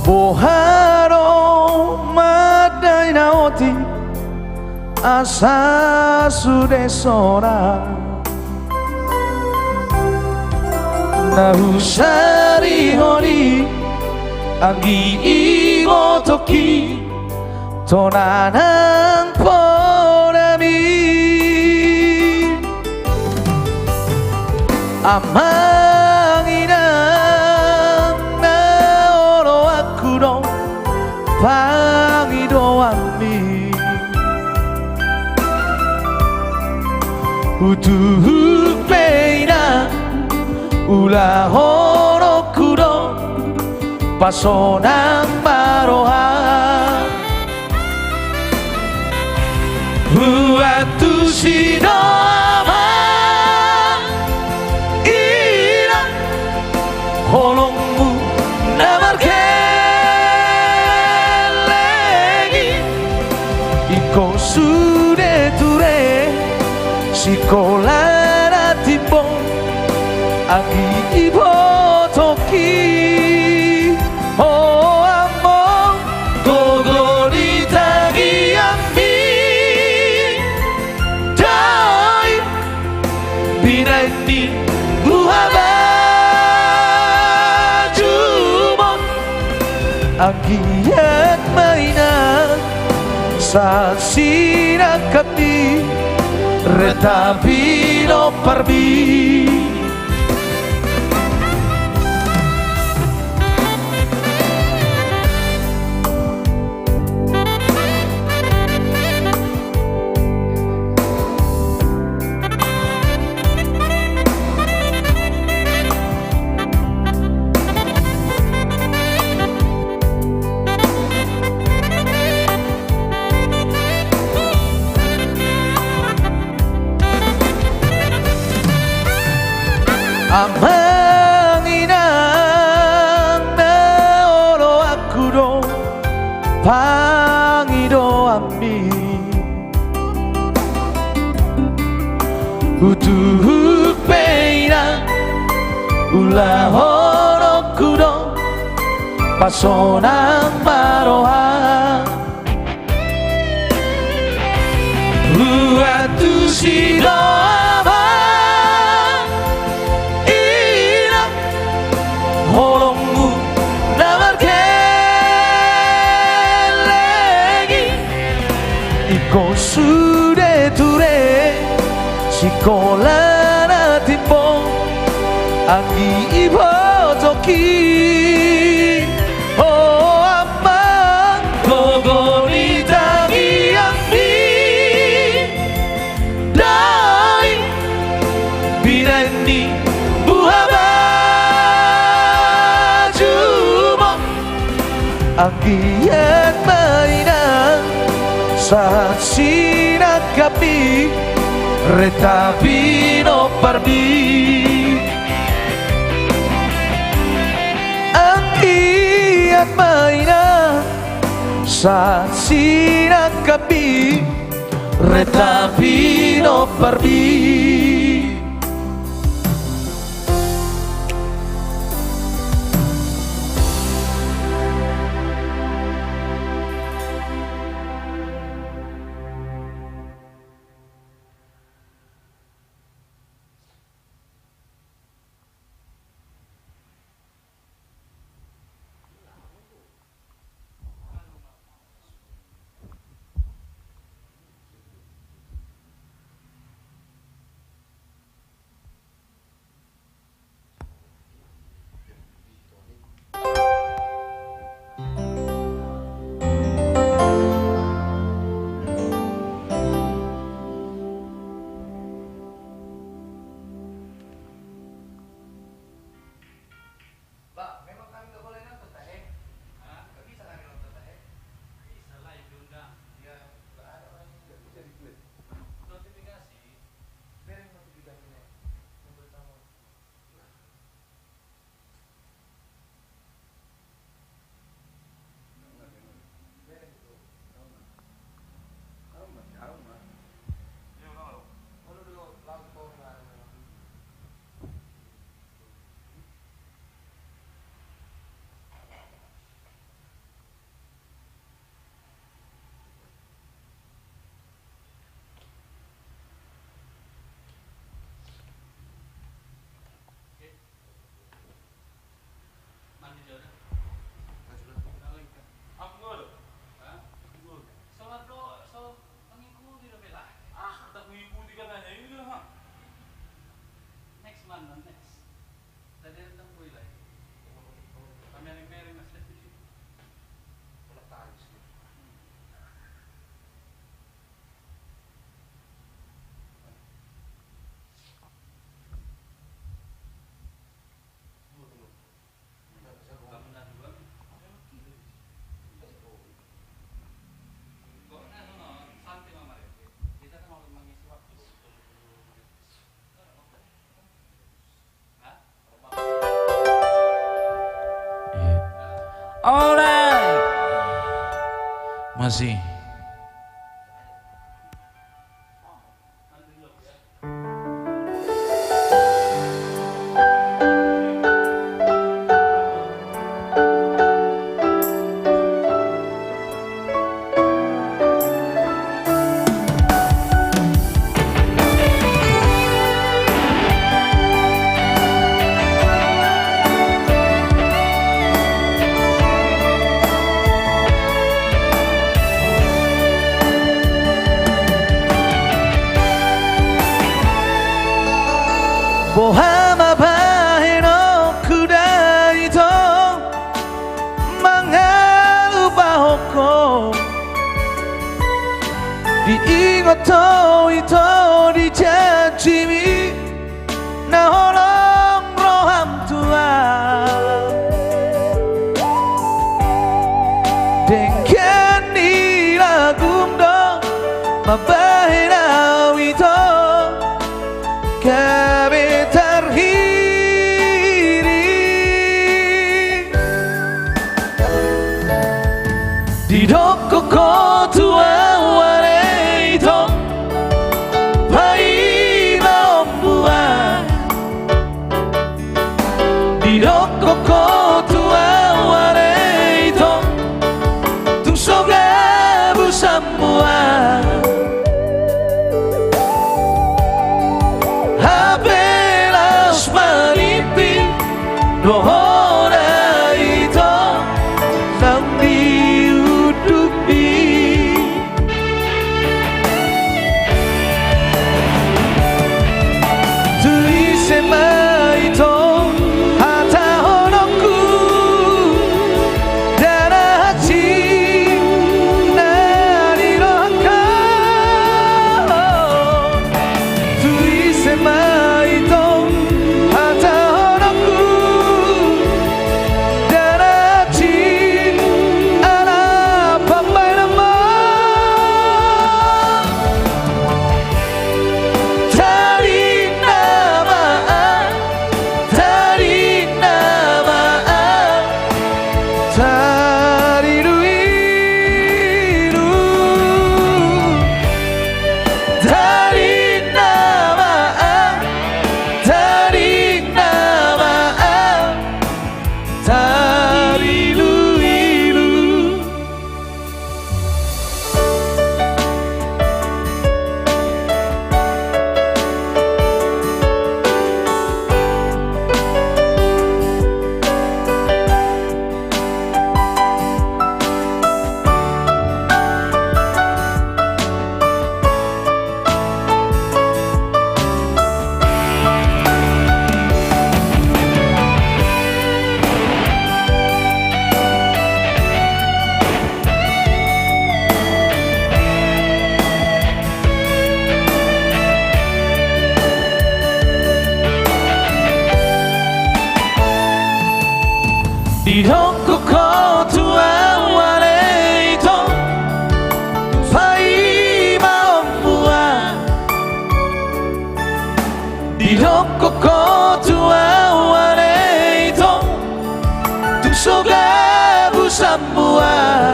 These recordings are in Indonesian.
Boharo madai naoti asa sude sora Nahusari hori agi imo toki Tonanang porami Amanginang na oro aku no Pangidoami Utuh peina Ula oro kudo Pasonang maroha Uatu sino ama Ira Holongmu namarkelegi Iko sude ture Sikolara timbo Agi ibo toki Oh amo Gogori tagi ambi Dai Binaini buhaba Jumon Agiat mainan Saat sinakapi Retabilo parbi Amanginang na oro aku do Pangido ambi Utuh peina Ula oro kudo Pasonang maroha Uatu sino Holongmu namarkelegi Iko sude ture Sikolara timbo Agi ibo toki Oh amang Gogori tagi ambi Dai Binaini buhaba Agiat mainan Saat sinakapi Retabino parbi Agiat mainan Saat sinakapi Retabino parbi kasih.歩幅前の下りと曲がる場をリゴと糸di jajimi na holong roham tua dengan nilagum dong mabahina wito kami terhiri di doko tua wareito pai membuat di doko tua wareito tu soga bersama Dohora itu sambil duduk di tulisema itu hata honoku darah cinta di rohku tulisema itu hata di doko tua wareito pai membuat di doko tua wareito tu soga bersama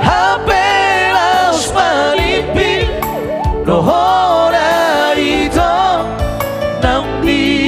apenas melimpin dohora itu nambi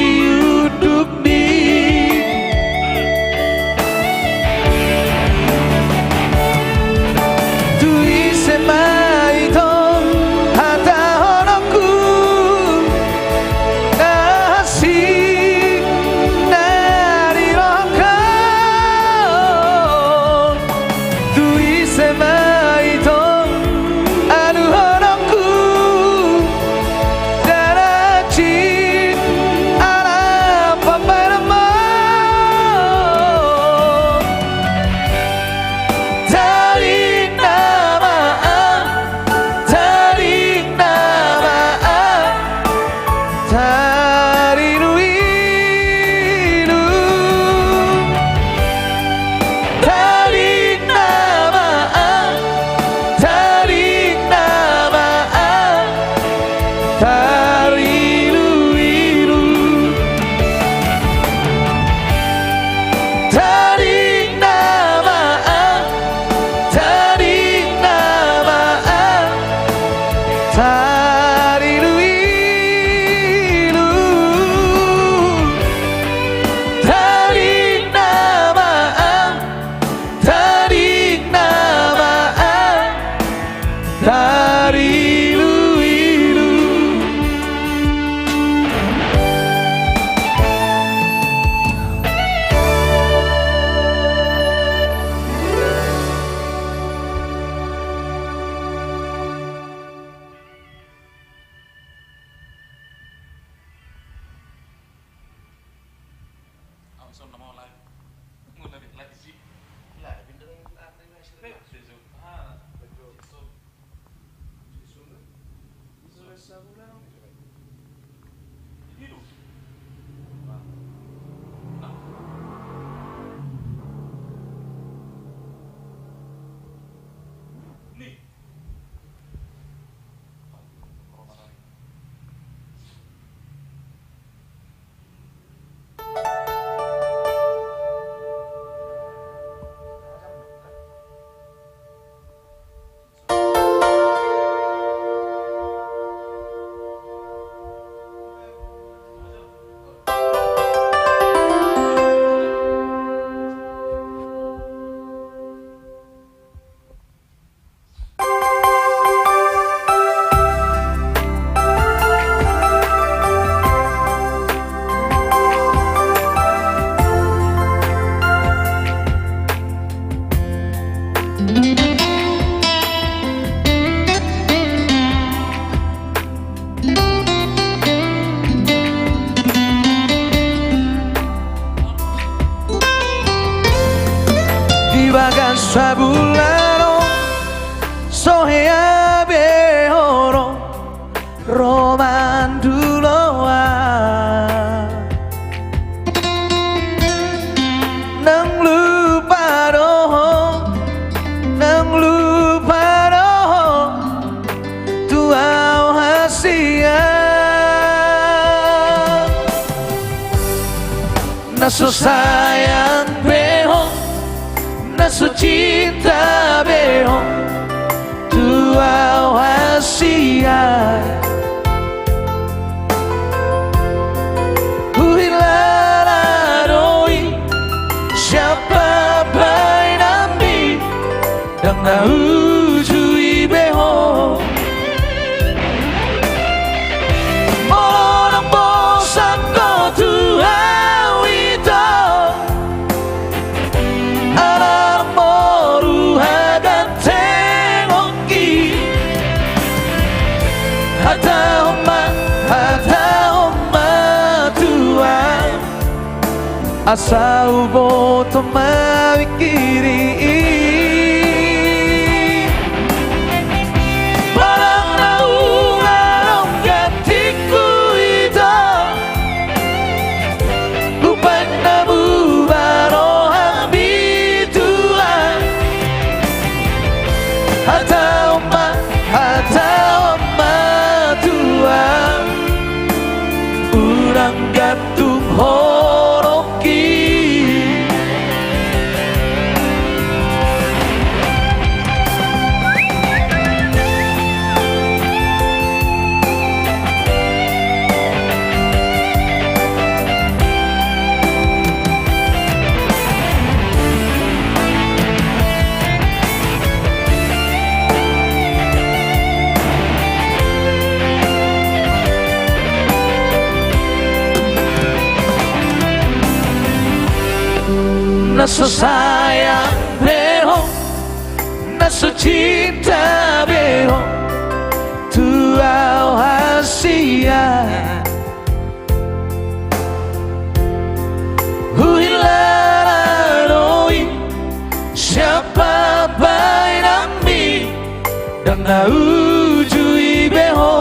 Bagas fabularo sohea behoro romanduloa nang lupa doh tuau hasia naso sayang beho naso cinta beho tuau hasia uhilalaroi siapa bai nambi dang na ujui beho orang bosan kau tuau itu asa ubo tomawikiri parang naungarong gatiku ito lupain na bubaro ang bituan hata oma tuan urang gatung horoki naso sayang beho naso cinta beho tuau hasia huhilaroi siapa bai nambi dan na ujui beho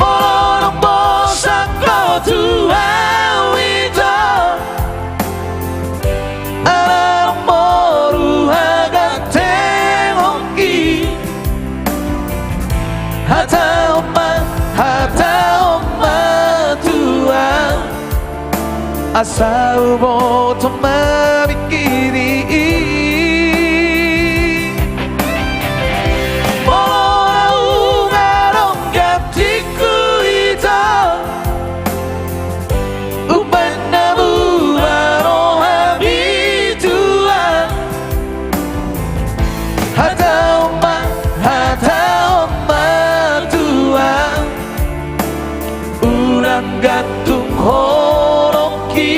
morong bosan kau tuau hata oma tuan asa ubo tomawikiri morang gatiku ito upan na bubaro habituan hata oma urang gantung horoki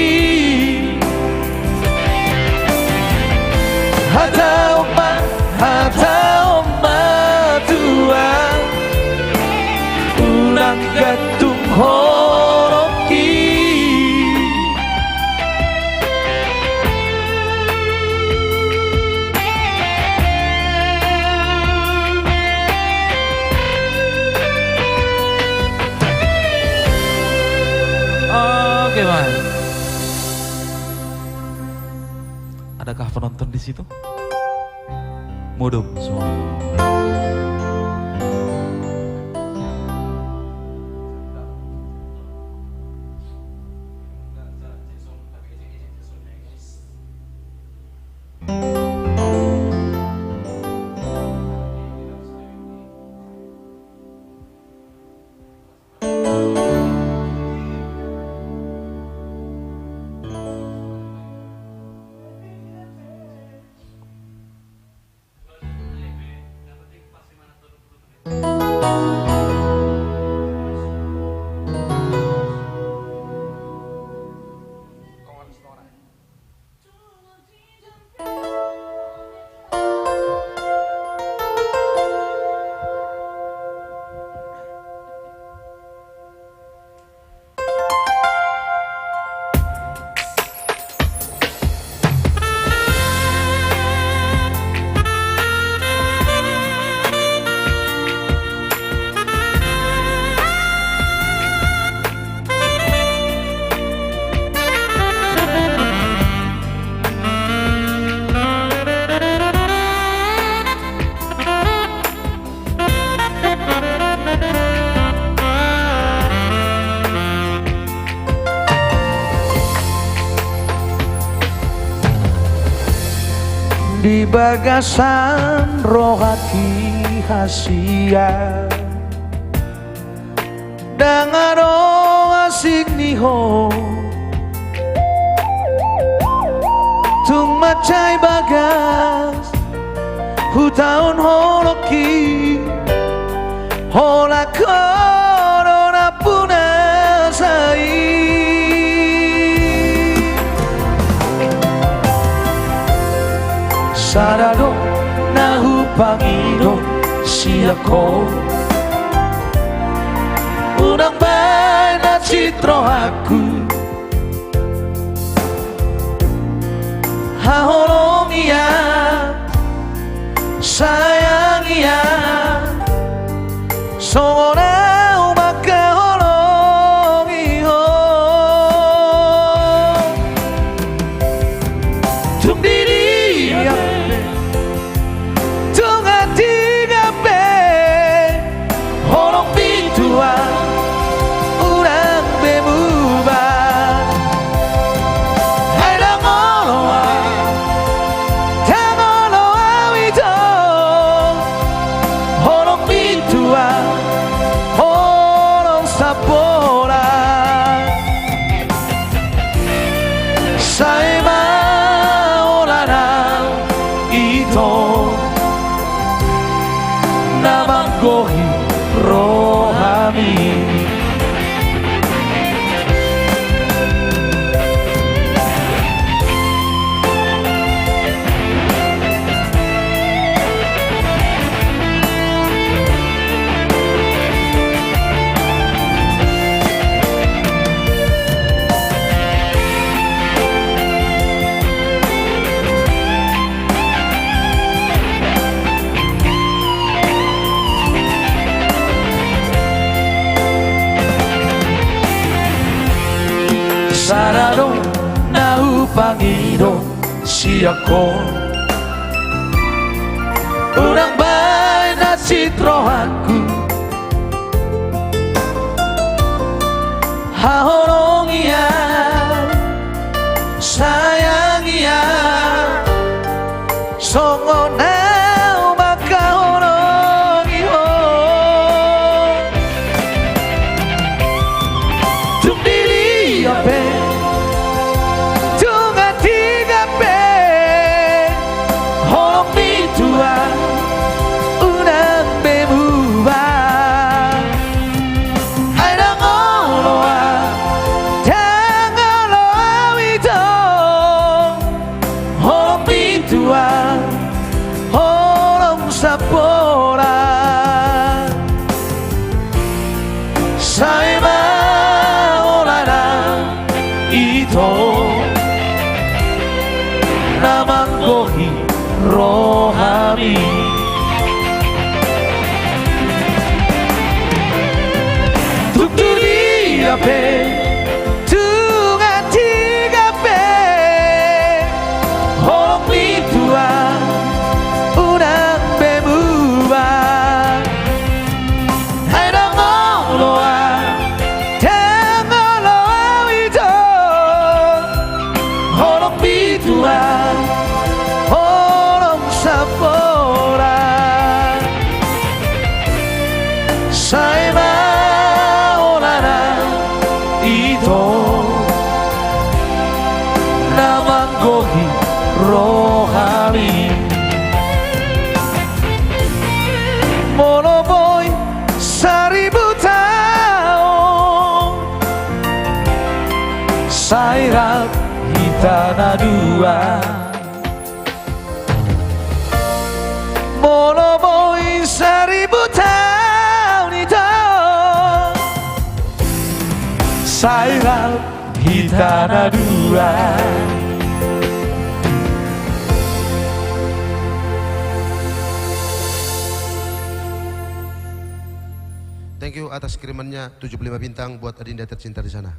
penonton di situ? Mudum semua. Di bagasan rohati hasia dengan asik niho tung macai bagas hutaun holoki hola corona punasai sarado nahu pangido siako unang bay na citro aku hahorong iya sayang iya songona umakahorong iyo tung diri Gohi rohani sarado nahu pangido siako urang bay na citro aku hahorong iya sayang iya songo na umakahorong iyo tung diri ape sapora saima olana ito namanggohi rohani tuk dunia pe tunga tiga pe homi tanah dua. Menemui 1000 tahun itu, saya di tanah dua. Thank you atas kirimannya 75 bintang buat Adinda tercinta di sana.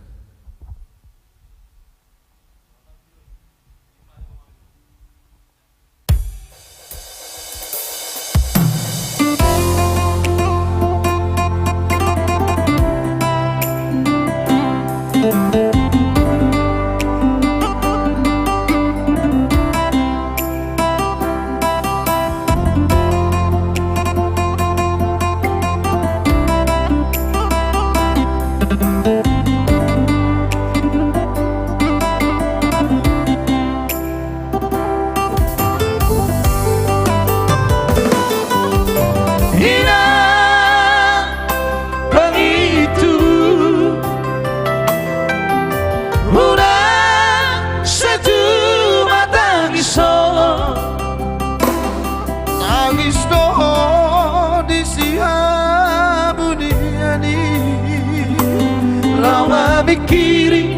Kiri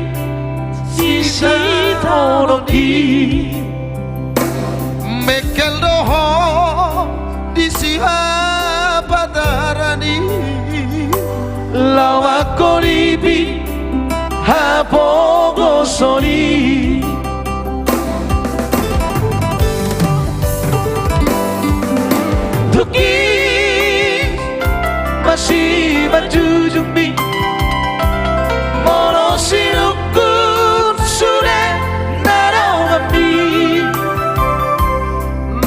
sisi tolongi Mekel doho di siapa darani lawa koribi hapo gosoni Tuki masih menjunjungi Sinukun sudah narawami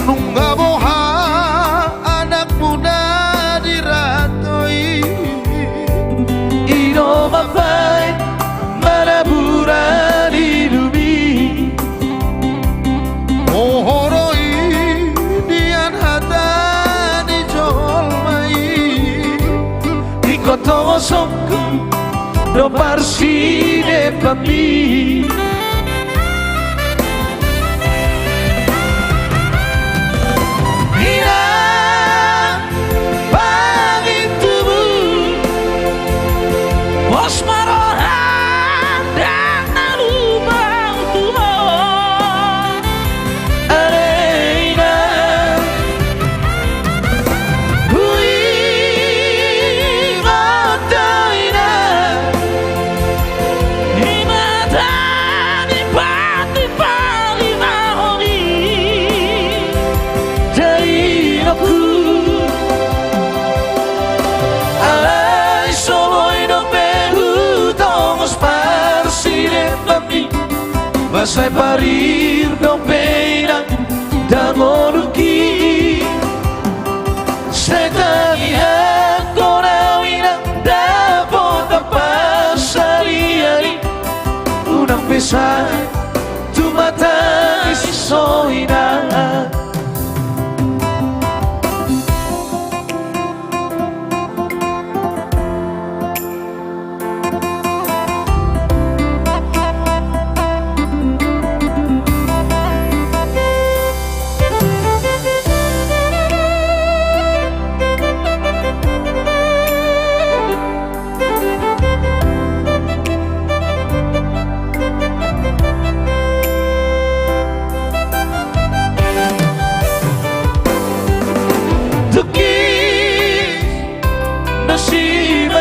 Nungga boha anak muda diratoi Ino mapai marabura di lumi Mohoroi dian hata di jolmai Iko tomo songku no parsine pa mi Ina pangin tubu Bos marohan dan nalubang Tuhan Arena Hui mataina Masai parir no pena dangoluki Setani hakona winang dapat pasariari Unang pesai tu mata isoina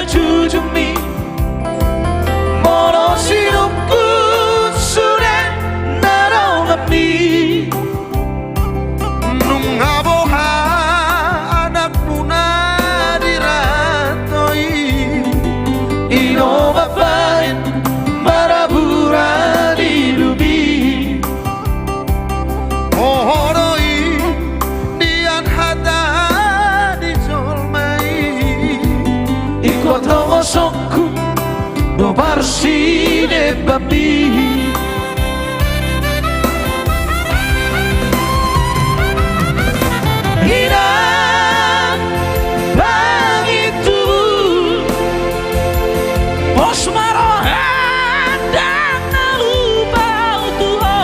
Jujumi Mono sinukku sudah narawami Nungga boha anak muda diratoi Ino mapain marabura di lumi Mohoroi dian hata di jolmai Iko tomo songku no parsine pa mi Ina pangin tubu Bos marohan dan nalubang Tuhan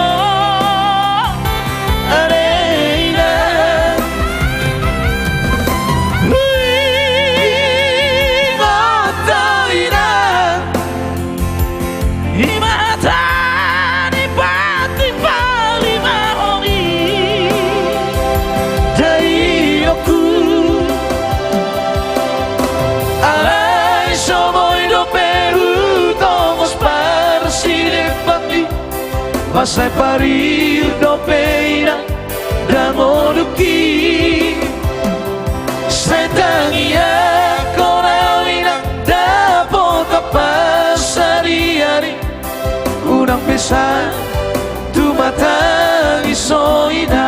Masai parir do peina dangoduki Setangia konawina dapat apa sari-hari Unang pesan tumatang isoina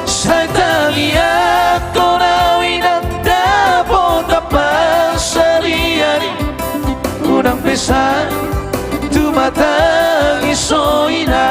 Setangia konawina dapat apa sari-hari Unang pesan tumatang isoina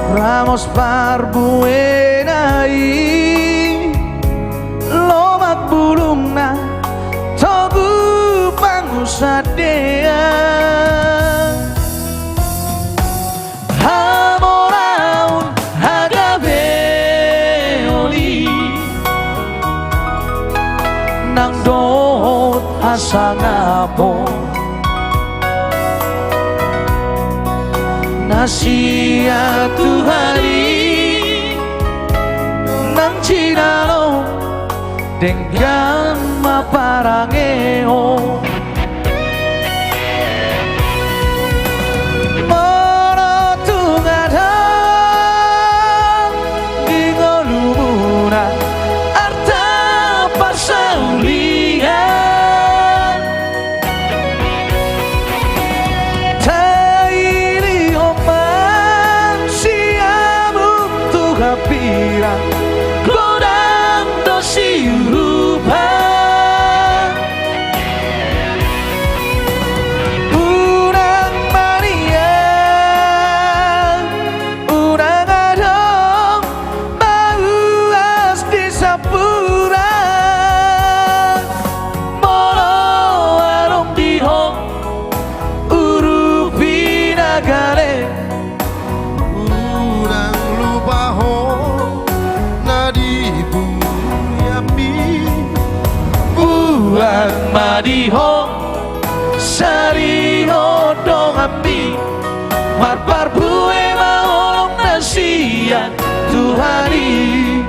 Ramos barbuenai lomak bulungna togu pangusadea hamoraun hagabe oli nang dot hasangapo Nasia Tuhari nang cinalo dengan maparangeo morotungadang di ngolumuna arta pasaulian Pirang godang dosi rupa Urang Maria Urang adong Bauas di sapura Molo arong dihong Urupi nagale Buang madihong sariho dongambi marpar bue maolong nasian Tuhari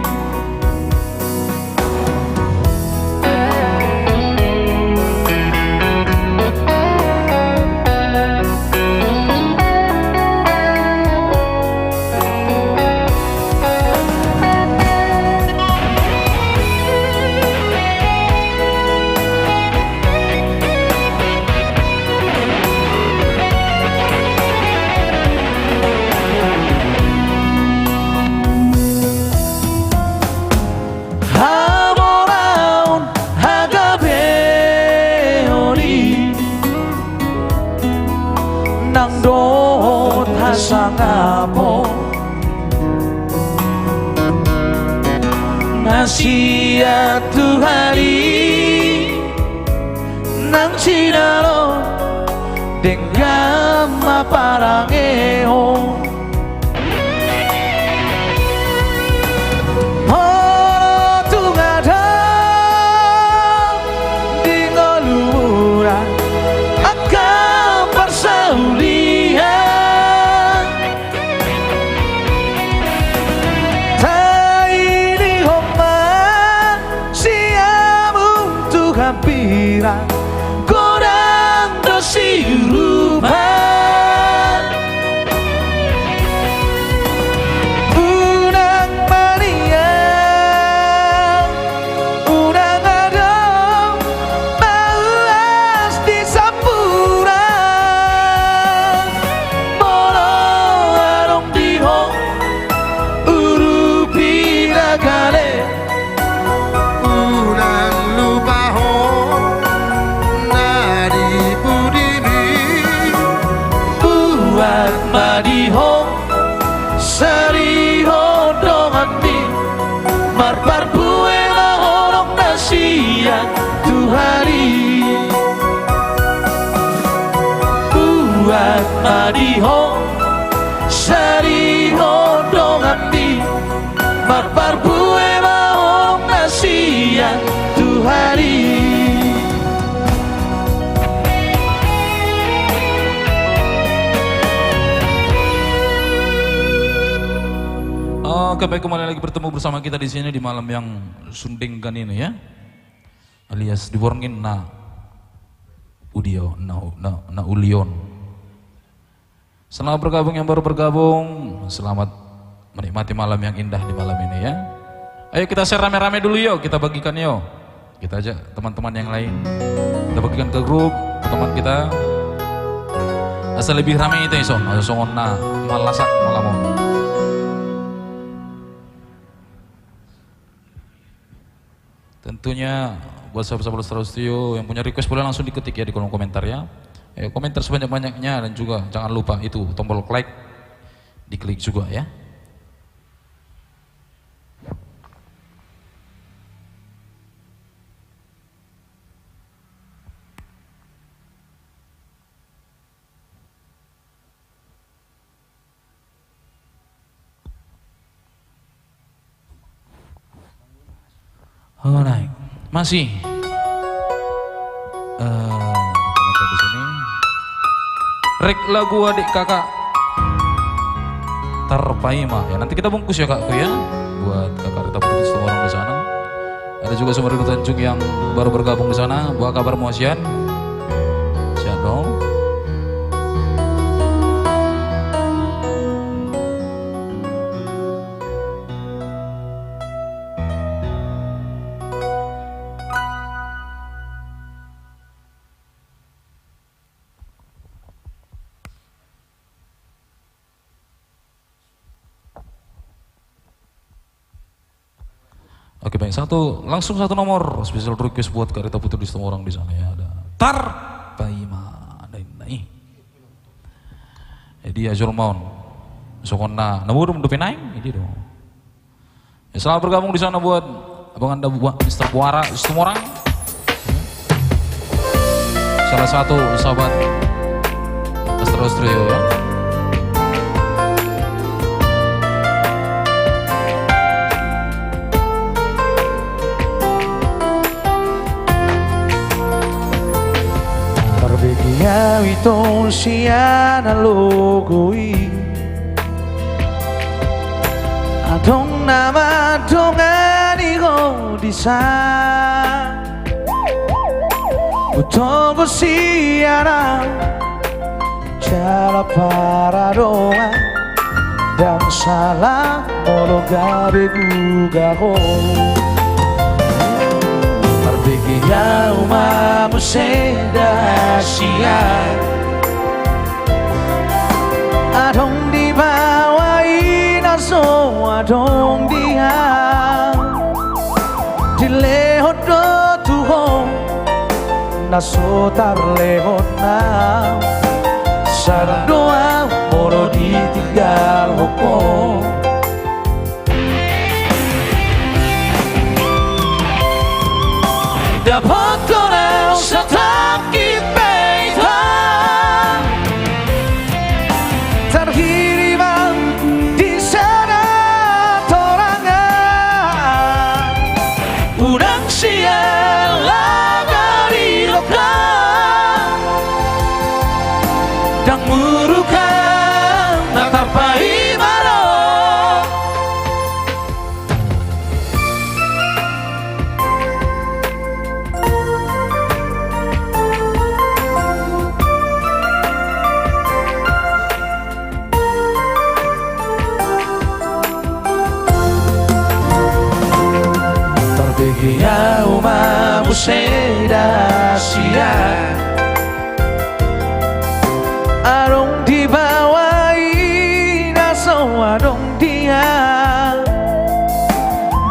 nang do tasangapo Nasia Tuhari nang sinalo dengan maparangeo Korang dosi rupan Unang mania Unang adong Mauas di sapura Molo arong dihong Urupi ragale Unang lupaho Madihong Sariho dongati Marpar bue lahorong nasian Tuhari Buat madihong Sariho dongati Marpar bue lahorong nasian Tuhari Oke, baik, kembali lagi bertemu bersama kita di sini di malam yang sundingkan ini ya, alias diborngin na udio na ulion. Selamat bergabung yang baru bergabung, selamat menikmati malam yang indah di malam ini ya. Ayo kita share rame-rame dulu yuk, kita bagikan yuk. Kita ajak teman-teman yang lain, kita bagikan ke grup teman kita. Asal lebih rame itu ison, asal songon na malasak malamon. Tentunya buat sahabat-sahabat Astral Studio yang punya request boleh langsung diketik ya di kolom komentar ya. Komentar sebanyak-banyaknya dan juga jangan lupa itu tombol like diklik juga ya. Alright, masih di sini. Rek lagu adik kakak Tarpaima ya, nanti kita bungkus ya kakku ya, buat kakak kita putri semua orang di sana. Ada juga Sumber Tanjung yang baru bergabung di sana. Buat kabar Muasian, siap dong. Oke baik, langsung satu nomor special request buat Karita Putri di semua orang di sana ya. Ada Tarpaima Dainai. Jadi Azur Maun Sokonna Namurum Dupinaing ini dong. Ya, selamat bergabung di sana buat Abang Anda buat Mr. Buara di semua orang. Salah satu sahabat Astral Studio ya. Ya ito siya nalugui Adong namadongan iko di sa Buto ko siya na Cara para doa Dan salah Olo gabi gugaho Bigyan umamuseda siya Adong di bawai naso adong dia Dilehot do tuhong Naso tarlehot na sarang doa moro ditinggal hukum. Dapat kau sakit beta terhiriman di sana torangan udang siang lagari loka dan murukan natapai maro. Terbegia uma museda siang arong di bawai naso arong dia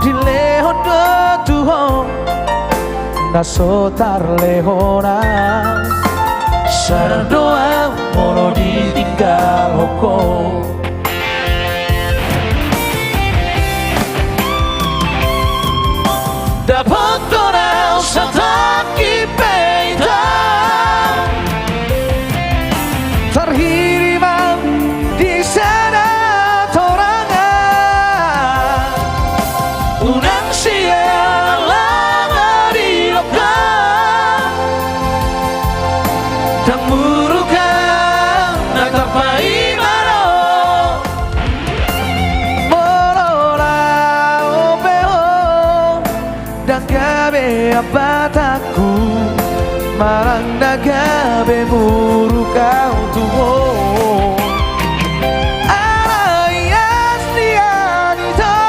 di lehon do tuho naso tar lehona sarang doa moro ditinggal hukum. Dapat kau sakit beta terhiriman di sana torangan unang siang lama di loka dan murukan natapai maro morora obeho dan gabe abataku marang nagabe muru kau tuwo arayas dian ito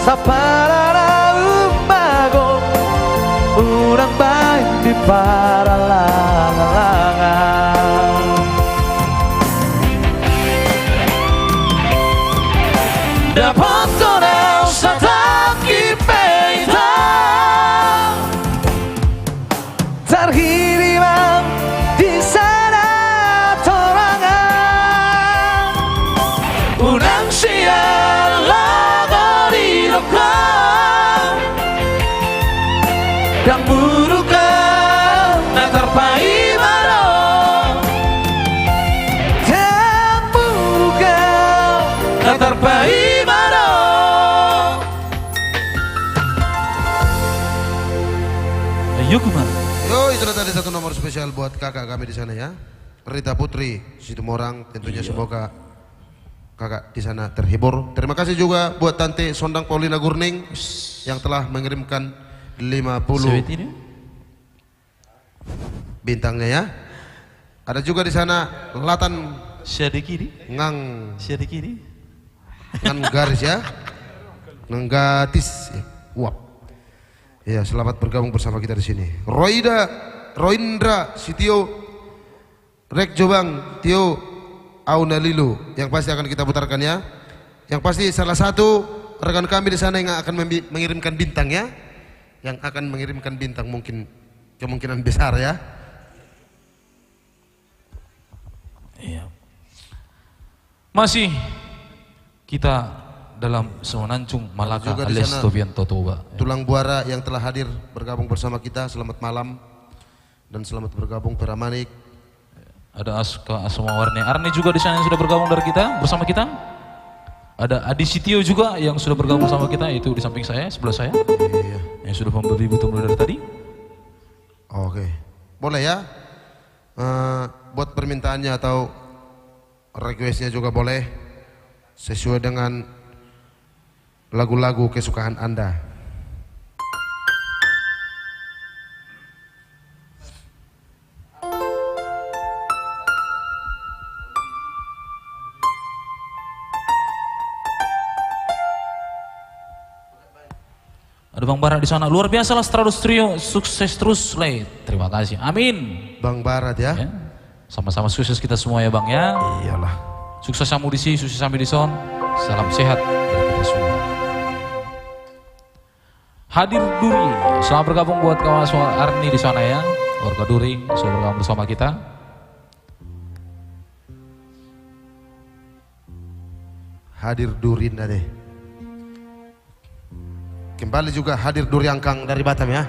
sa parara umago urang baik di paralangan dapat kau sakit beta terhiriman di sana torangan unang siang lagari loka dan murukan natapai maro dan murukan natapai maro. Ayo kemana? Yo, itulah tadi satu nomor spesial buat kakak kami di sana ya. Rita Putri, Situmorang, tentunya semoga kakak di sana terhibur. Terima kasih juga buat Tante Sondang Paulina Gurning yang telah mengirimkan 50 ini? bintangnya ya. Ada juga di sana Latan Syadikiri? Ngang Syadikiri? Ngan garis ya. Nenggatis. Wap. Ya, selamat bergabung bersama kita di sini. Roindra Sitio Rek Jobang Tio Aunalilu yang pasti akan kita putarkan ya. Yang pasti salah satu rekan kami di sana yang akan mengirimkan bintang ya. Yang akan mengirimkan bintang mungkin kemungkinan besar ya. Iya. Masih kita dalam Semenanjung Malaka juga di alias sana Tobian Totoba. Tulang Buara yang telah hadir bergabung bersama kita, selamat malam dan selamat bergabung Peramanik. Ada Aska Asma Warni Arni juga di sana yang sudah bergabung dari kita bersama kita. Ada Adi Sitio juga yang sudah bergabung sama kita, itu di samping saya, sebelah saya. Iya. Yang sudah memberi butuh dari tadi. Oke, boleh ya. Buat permintaannya atau requestnya juga boleh sesuai dengan lagu-lagu kesukaan Anda. Ada Bang Barat di sana, luar biasa lah terus trio, sukses terus Le. Terima kasih, amin. Bang Barat ya. Ya, sama-sama sukses kita semua ya Bang ya. Iyalah. Sukses Samudisi, sukses Samidison, salam sehat dari kita semua. Hadir Duri, selamat bergabung buat kawan Arni di sana ya. Warga Duri, sudah bergabung bersama kita. hadir Durinda deh. Kembali juga hadir Duryangkang dari Batam ya.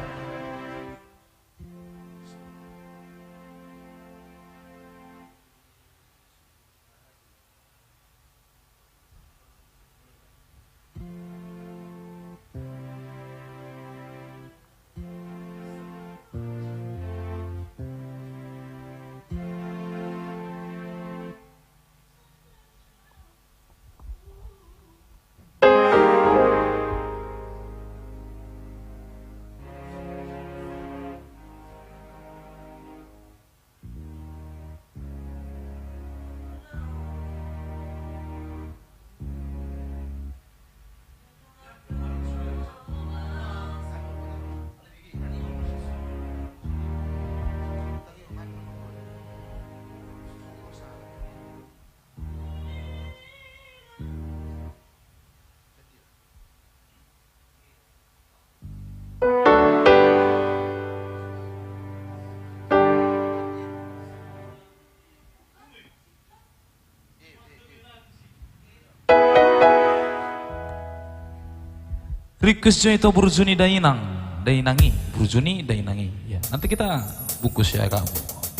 Requestnya itu Burjuni Dainangi, Burjuni Dainangi. Ya, nanti kita bungkus ya kamu.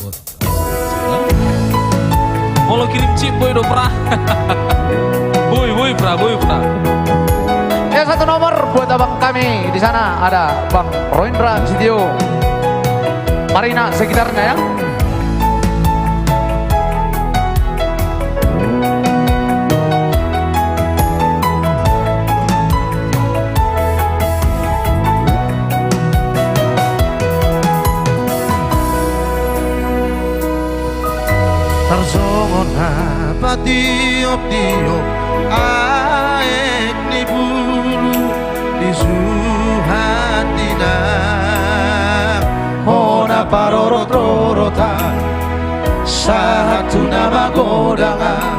Buat. Mau lo kirim chip boy do pra. boy pra. Ya, satu nomor buat abang kami di sana ada Bang Roindra Sitio, Marina sekitarnya ya. Tarsongon apa tiop-tiop aek ni bulu di suhatina Hona parorot-rorotan satu nama godangan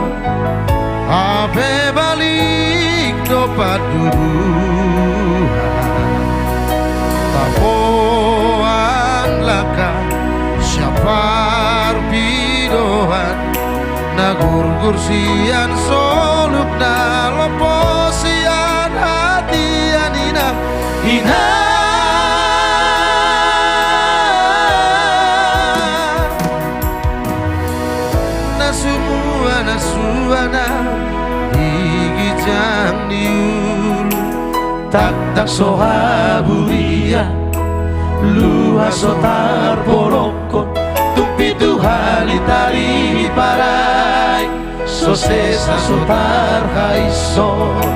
ape balik dopat duruhan tapoan laka siapar bidohan nagur-gur sian soluk na loposian hatian ina nasuana digijang diulu tak sohaburia luha sotar porokon tumpi tuhali tari parai sosesa sotar haison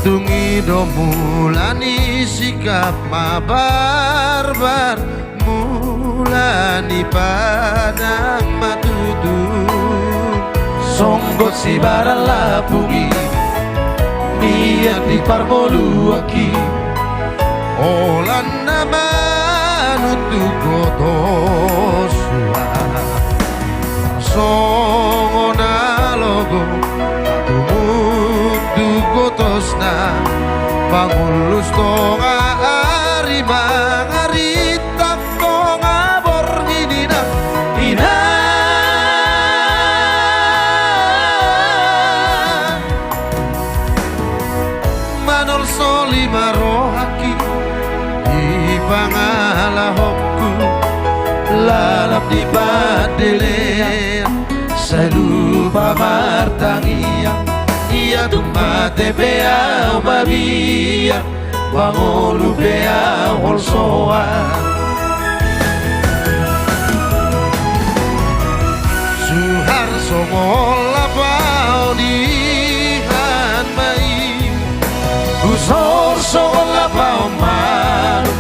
tungido mulani sikap mabarbar mulani padang matutun songgot si barang lapungi niat di parmoluaki olan nama nutuk gotosua songona logo tumutu gotosna pangulus tonga arima ngarita tonga borgidina ina manol solima rohaki pangalahokku lalap di badelean saya lupa martangia ia tumbate pea babia bangolu pea holsoa suhar songola pao di hanmai usor songola pao malu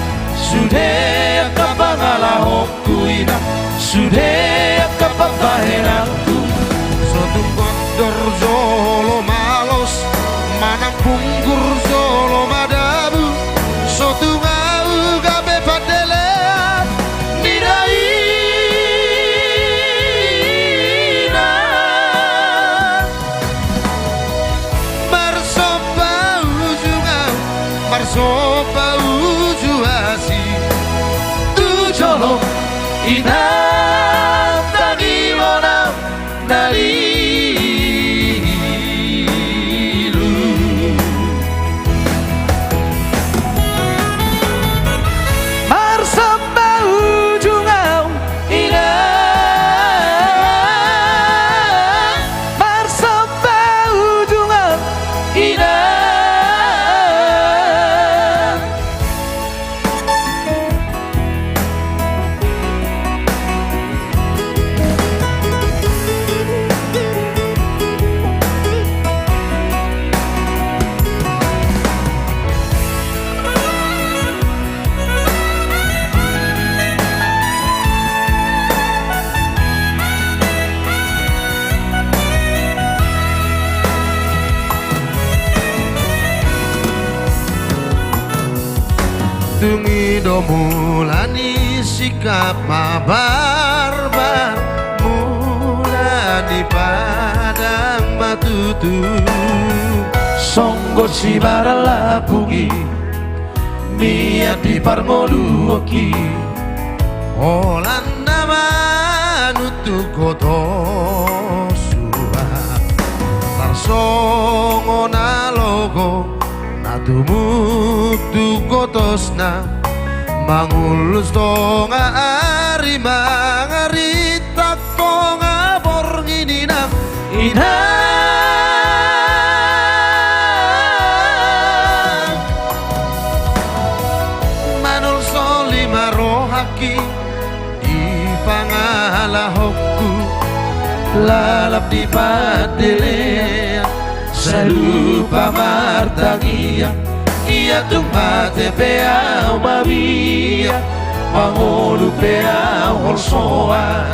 sudah kapangalahokku ina sudah kapabahenangku sotung gondor zolo malos manang punggur zolo madabu sotung au gabe padelean nidaina marsopa ujungau marsopa ujuasi tujolo ina tagimona nari Tungi do mulani sikap mabarbar mulani padang matutu Songgo si barala pugi niat di parmoluoki Olanda manutu koto suba Tarsongo na logo Natumutu kotosna Mangulus tonga ari mangarita konga bornginina Manul soli marohaki di pangalahokku lalap di padelean salupa martangia ia tumate pea mabia mangolu pea holsoa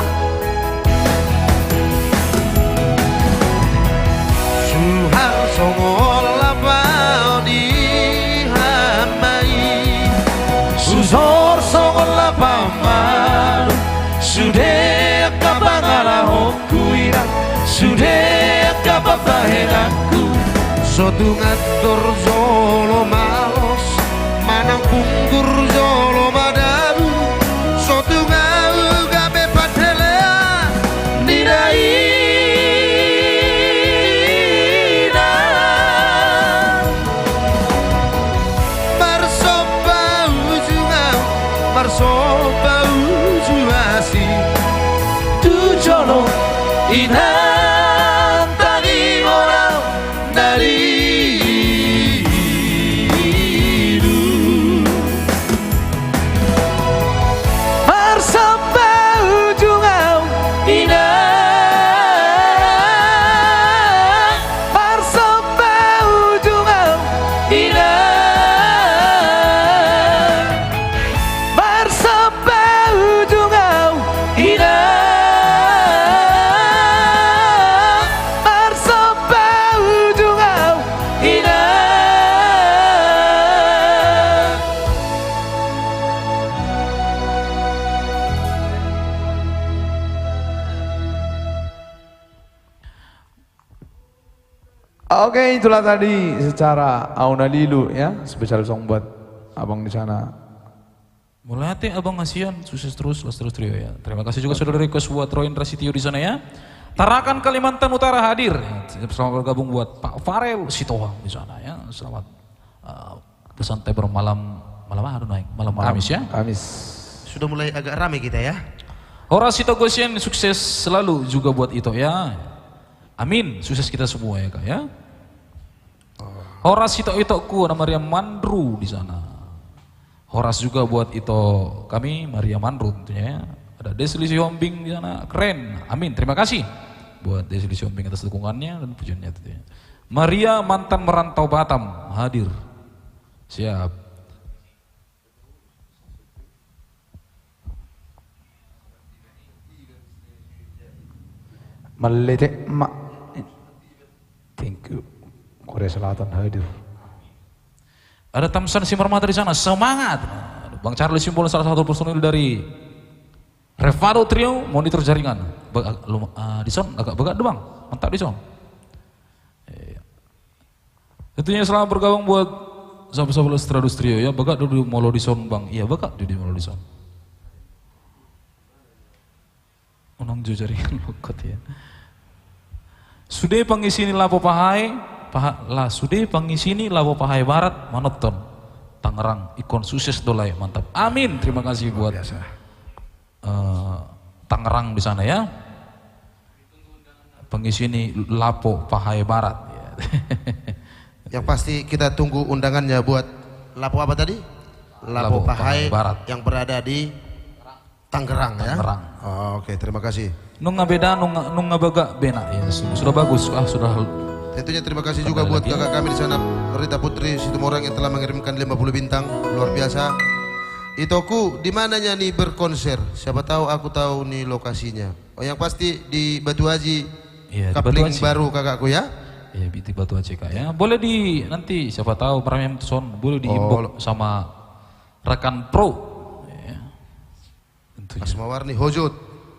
suhar songol lapau di hamai susor songol lapau malu sudah kabangalahokku irang sudah kababahenanku Sotu ngatur zolo malos Manang punggur zolo madabu Sotu ngau gabe padelea Nidaina Marsopa uju ngau Marsopa uju asi Tujono inang tani morau dari Oke, itulah tadi secara Auna Lilu ya, spesial song buat abang di sana. Mulai hati abang ngasihan, sukses terus, terus trio ya. Terima kasih juga sudah request buat Roindra Sitio di sana ya. Tarakan Kalimantan Utara hadir. Selamat bergabung buat Pak Farel Sitohang di sana ya. Selamat bersantai bermalam malam Kamis ya. Kamis. Sudah mulai agak ramai kita ya. Horas Ito Gosien sukses selalu juga buat Ito ya. Amin, sukses kita semua ya Kak ya. Horas Ito-Itoku ada Maria Mandru di sana. Horas juga buat Ito kami Maria Mandru tentunya ya. Ada Desli Siombing di sana, keren. Amin, terima kasih buat Desli Siombing atas dukungannya dan pujiannya tentunya. Maria mantan merantau Batam hadir. Siap. Melete mak. Thank you. Korea Selatan hadir. Ada Tamsan Simarmata di sana, semangat. Bang Charlie Simbol salah satu personil dari Revado Trio, monitor jaringan. Di son agak begak doang, mantap di son. Tentunya selamat bergabung buat sahabat-sahabat Stradus Trio ya. Begak dulu molo di son bang, iya begak di molo di son. Unang jaringan lokot ya. Sudah pangisini lapo pahai, sudah pangisini lapo pahai barat monoton. Tangerang ikon sukses dolai mantap. Amin. Terima kasih buat Tangerang di sana ya. Pangisini lapo pahai barat. Yang pasti kita tunggu undangannya buat lapo apa tadi? Lapo Pahai Barat yang berada di Tangerang ya. Tangerang. Oh, oke, terima kasih. Nunga beda, nunga baga bena ya. Sudah bagus. Sudah. Tentunya terima kasih juga buat kakak kami di sana, Rita Putri Situmorang yang telah mengirimkan 50 bintang, luar biasa. Itoku di mananya nih berkonser? Siapa tahu aku tahu nih lokasinya. Oh, yang pasti di Batu Haji. Iya, Kapling baru kakakku ya. Iya, di Batu Haji Kak ya. Boleh nanti siapa tahu Pramem Son boleh diimbok sama rekan pro. Ya. Tentunya. Asmawarni hojut.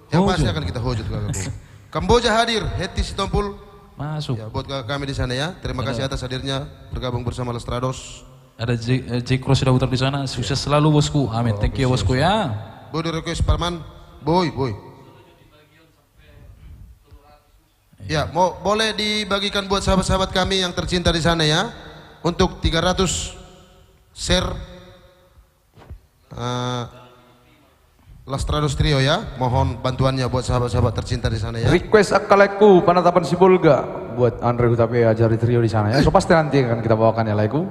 Yang pasti akan kita hojut kakakku. Kamboja hadir, Heti Sitompul. Masuk. Ya, buat kakak kami di sana ya. Terima kasih atas hadirnya bergabung bersama Lestrados. Ada J Cross sudah putar di sana. Sukses selalu bosku. Amin. Thank you bosku ya. Boy request Parman. Boy. Ya, boleh dibagikan buat sahabat-sahabat kami yang tercinta di sana ya. Untuk 300 share Lestrados Trio ya. Mohon bantuannya buat sahabat-sahabat tercinta di sana ya. Request akaleku penatapan Sibolga buat Andre Hutape ajari trio di sana ya. So pasti nanti akan kita bawakan ya leku.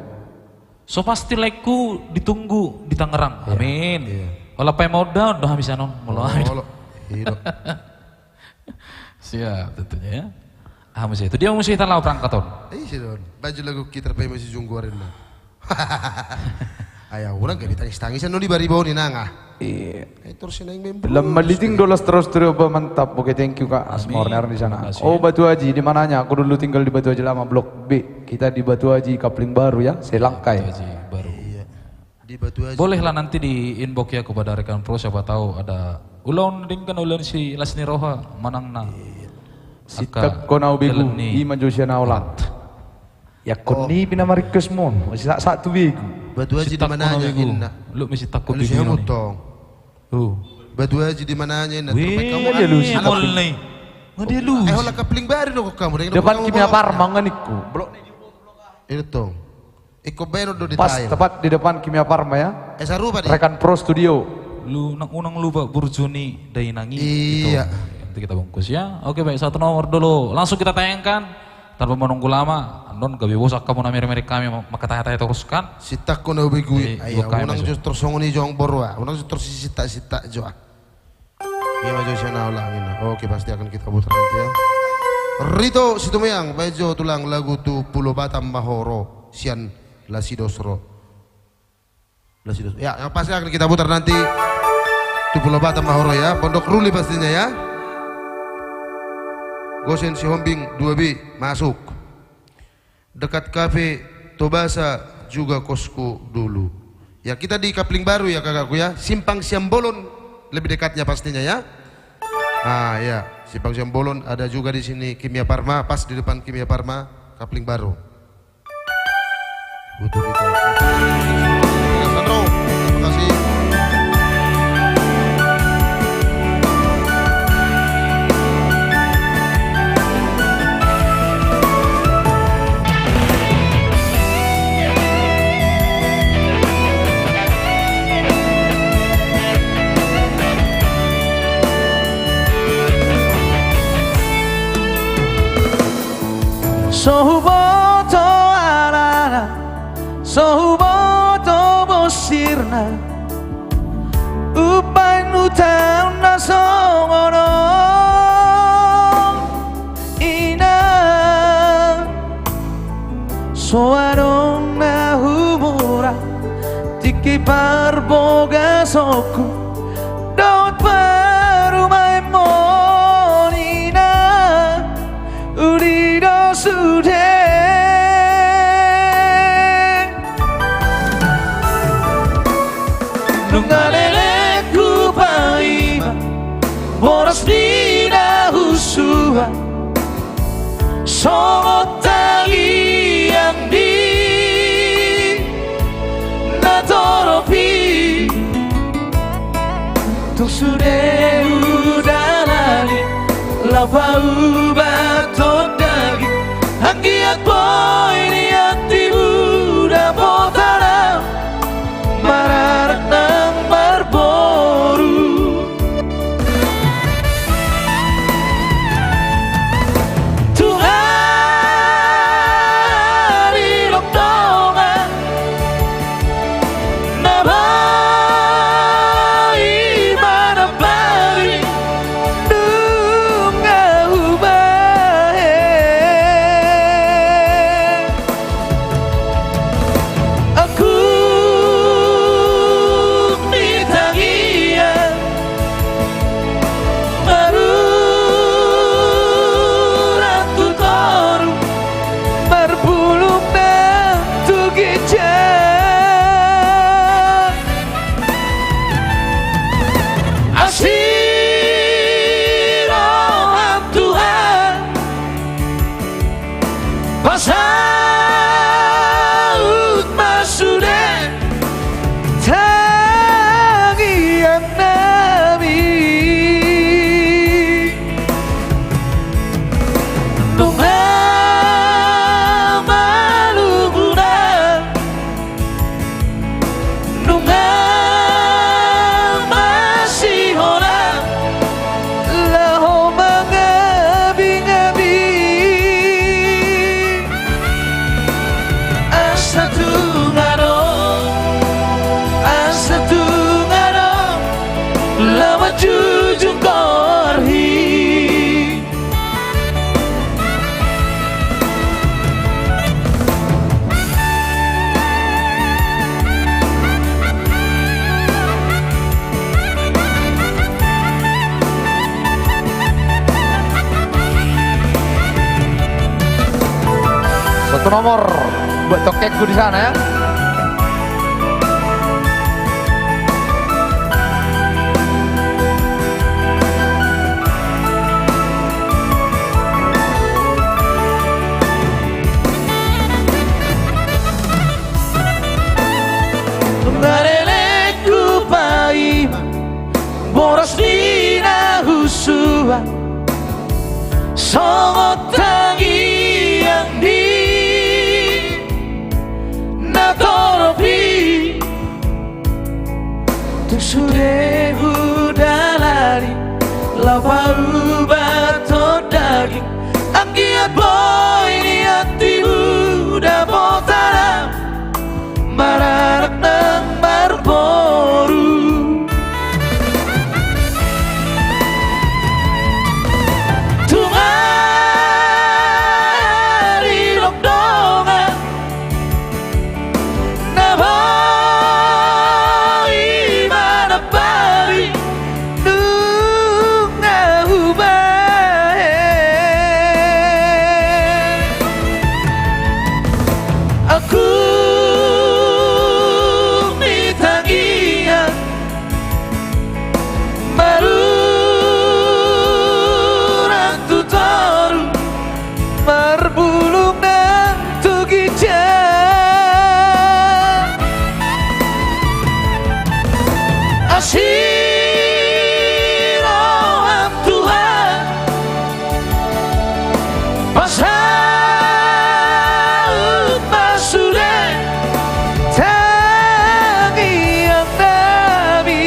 So pasti leku ditunggu di Tangerang. Amin. Kalau pakai modal udah habis anon. Siap tentunya ya. Masih itu dia musik tanah perangkaton. Iya don. Baju lagu kita pakai masih jungguarin lah. Ayah orang gak ditangis-tangisan no di bari bau ni nanga. Iya. Itu sih nang member. Lama liting dolas terus trio mantap. Oke, thank you Kak Asmorner di sana. Oh Batu Haji di mananya? Aku dulu tinggal di Batu Haji lama Blok B. Kita di Batu Haji Kapling Baru ya, Selangkai. Batu Haji baru. Iya. Di Batu Haji. Bolehlah nanti di inbox ya kepada rekan pro siapa tahu ada ulon dingkan ulon si Lasni Roha manangna. Sitak ko na ubegu, di manjusya na ulat. Ya koni pinamarikas mo, masih satu begu. Batu Haji di mananya inna. Lu mesti takut Lu di siapa sini. tong? Batu Haji di mananya inna. Wih, Kamu dia lu aneh. mall nih. Nggak dia lu. Hola Kapling Baru dong kamu. Depan Kimia Parma nganiku. Blok itu tong. Iko beno do di pas tayo. tepat di depan Kimia Parma ya. Sarupa di. Rekan Pro Studio. Lu nang unang lupa Burjuni Dainangi. Iya. Nanti kita bungkus ya. Oke baik, satu nomor dulu. Langsung kita tayangkan tanpa menunggu lama. Non gabi bosak kamu na merek kami maka tanya-tanya teruskan. Sitak ko na ubegu. Ayah, Bukan unang masuk. just tersongoni jong borwa. Unang just tersita jo. Iya maju siya na ulangin. Oke pasti akan kita putar nanti ya. Rito Situmeyang, Bejo tulang lagu tu Pulau Batam Mahoro, Sian Lasidosro. Ya, yang pasti akan kita putar nanti tu Pulau Batam Mahoro ya, Pondok Ruli pastinya ya. Gosen si Hombing 2B masuk. Dekat kafe Tobasa juga kosku dulu. Ya kita di Kapling Baru ya kakakku ya, Simpang Siambolon lebih dekatnya pastinya ya. Ah ya, Simpang Siambolon ada juga di sini Kimia Parma, pas di depan Kimia Parma, Kapling Baru. Butuh itu. Sandro, terima kasih. Sohuboto arara, sohuboto bosirna, upay nutang na songono, ina, soarong na humura, tiki parboga soku, dot parumay monina, urido sude. Nungalele ku paima, boras dina husua, somot tali yang di natoropi, tung sude udalani, lapa ubatot dagi, hanggiat boy niat tibuda potara, mararak nang marboru. Tuhan ilok dongan, nabai manabari, dunga ubah. satu nomor buat tokekku di sana ya. Bareleku paima boros dina husua songot tangi yang di natoropi tusure hudalari lapau bato daging anggiat boy niati udah potara mararak nang barboru tungari lokdongan nabai mana pari nunga ubahe aku Asiroham Tuhan pasaut masure tangi yang nabi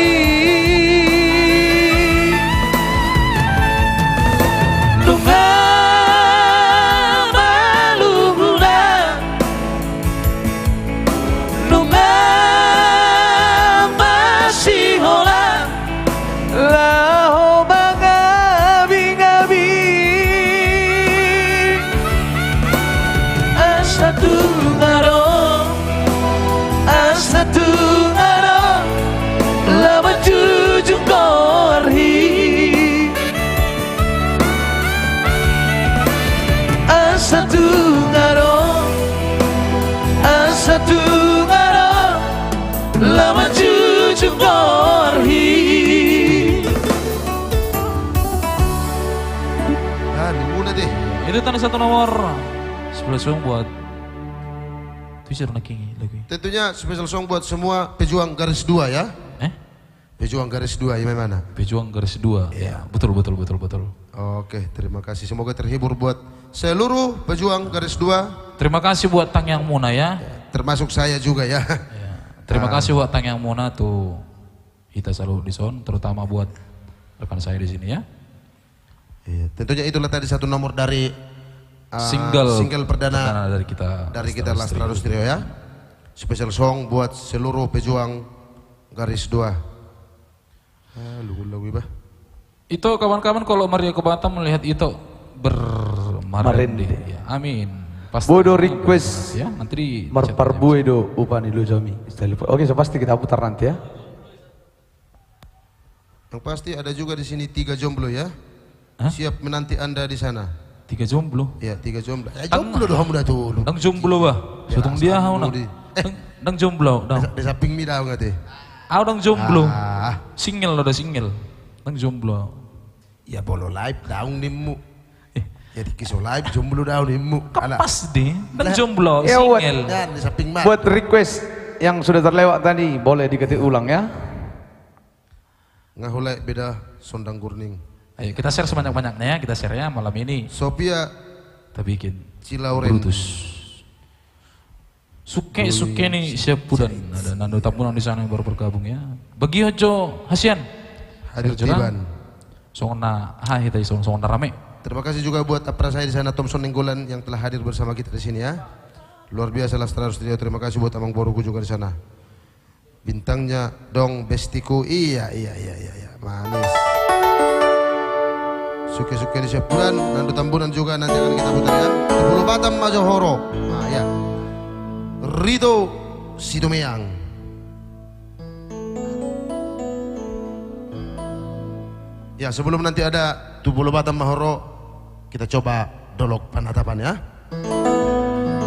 nunga maluhuna nunga Laho mangabi-ngabi Asatu ngaro Lama jujung korhi Asatu ngaro Lama jujung korhi Itu tanda satu nomor. Sebelah song buat Twitter lagi. Tentunya special song buat semua pejuang garis 2 ya. Pejuang garis 2 ya mana? Pejuang garis 2. Ya, betul. Oke, terima kasih. Semoga terhibur buat seluruh pejuang garis 2. Terima kasih buat Tang Yang Muna ya. Termasuk saya juga ya. Terima kasih buat Tang Yang Muna tuh. Kita selalu di sound, terutama buat rekan saya di sini ya. Iya, tentunya itulah tadi satu nomor dari single perdana dari kita Lastralus Trio ya. Special song buat seluruh pejuang garis 2. Lagu bah. Itu kawan-kawan kalau Maria ke Batam melihat itu bermarende. Ya, amin. Pasti Bodo request ya nanti di marparbu edo upani lo jami. Oke, so pasti kita putar nanti ya. Yang pasti ada juga di sini 3 jomblo ya. Siap menanti Anda di sana. 3 jomblo. Ya, 3 jomblo. Jomblo doh kamu dah tuh. Dang jomblo bah. Sotong dia hauna. Dang jomblo, dang. Di samping mi dah ngate. Dang jomblo. Single lo, udah single. Dang jomblo. Ya bolo live daun nimmu. Jadi kisah live jomblo daun nimmu. Pas deh. Dang jomblo, Ya, single. Dan di samping mat. Buat request yang sudah terlewat tadi boleh diketik ulang ya. Ngahulai beda sondang gurning. Ayo kita share sebanyak-banyaknya ya, kita share ya malam ini. Sophia Kita bikin Cilauren. Brutus. Suke nih siap pudan. Ada Nando Tambunan di sana yang baru bergabung ya. Bagi Hojo Hasian. Hadir Tiban. Songna hai kita songna rame. Terima kasih juga buat apra saya di sana Thompson Nenggolan yang telah hadir bersama kita di sini ya. Luar biasa Lastralus Trio. Terima kasih buat Amang Boruku juga di sana. Bintangnya dong bestiku. Iya. Manis. Suke-suke di Sepuran, Nando Tambunan juga nanti akan kita putar ya. Pulau Batam Majohoro. Nah ya. Rito Sidomeyang. Ya sebelum nanti ada Pulau Batam Mahoro, kita coba dolok penatapan ya.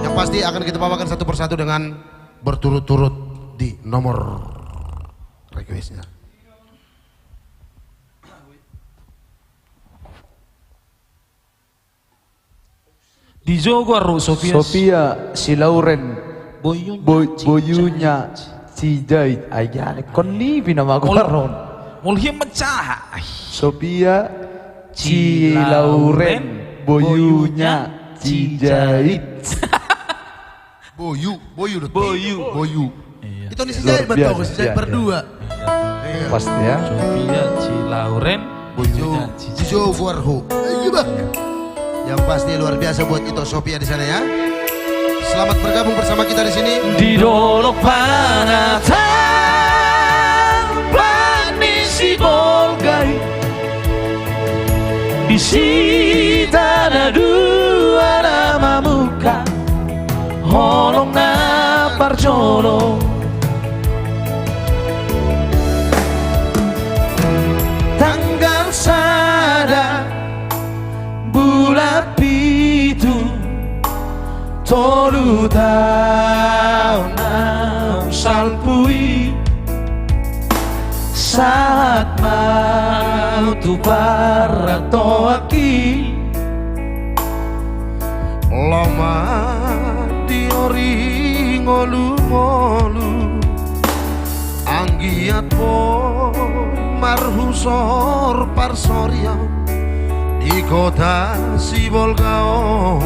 Yang Yang pasti akan kita bawakan satu persatu dengan berturut-turut di nomor requestnya. Di Jogor Sofia. Sofia si Lauren Boyunya. boyunya si Jait aja kon ni pinama ko ron. Mulhim mecah. Sofia si Lauren boyunya si Jait. Boyu. Iya. Itu nih si Jait betul, si Jait Iya, berdua. Iya. Pasti ya. Sofia Cilauren boyunya Cijo Guarho. Yang pasti luar biasa buat itu Sophia di sana ya. Selamat bergabung bersama kita di sini. Di dolok panatan Panisi Bolgai di sitana dua nama muka Holong na parjolo tanggal sada bulan pitu tolu tahun salpui saat mau tu para toaki Lama diori ngolu-ngolu anggiat boy marhusor parsoria di kota Sibolgao.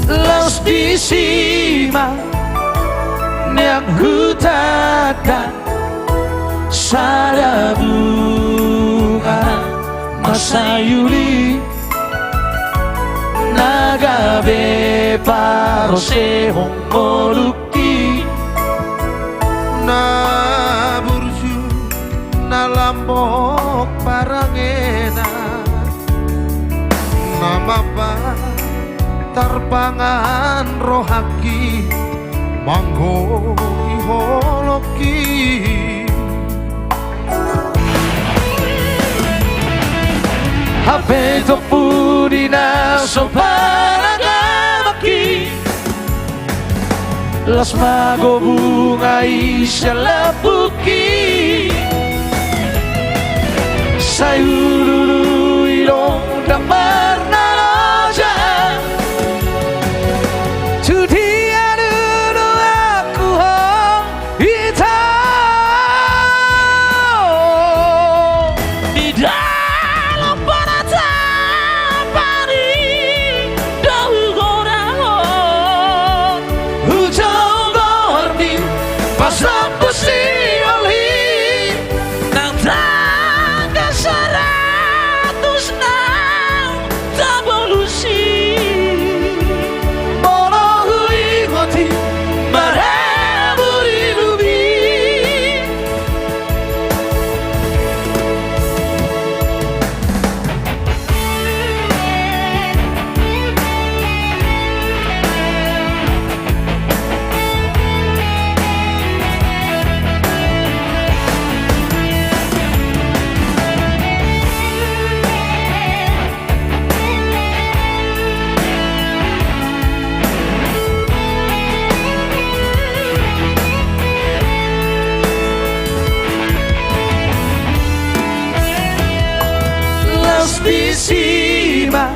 Laos di sima Niak hutata Sada bunga Masayuli Nagabe parose hongoluki Na burju na lambok parangena nama ba tarpangan rohaki manggo iholoki Hape topu di naso paragamaki Las mago bunga isya lapuki Sayururu ilong damar na roja Tudia dulu aku hong hitam Di dalam penatapan dahu gorahon Hujau gorni pasang besi oli Nang tangga seratus nang tabolusi Monohui hoti maraburi lubi Las di sima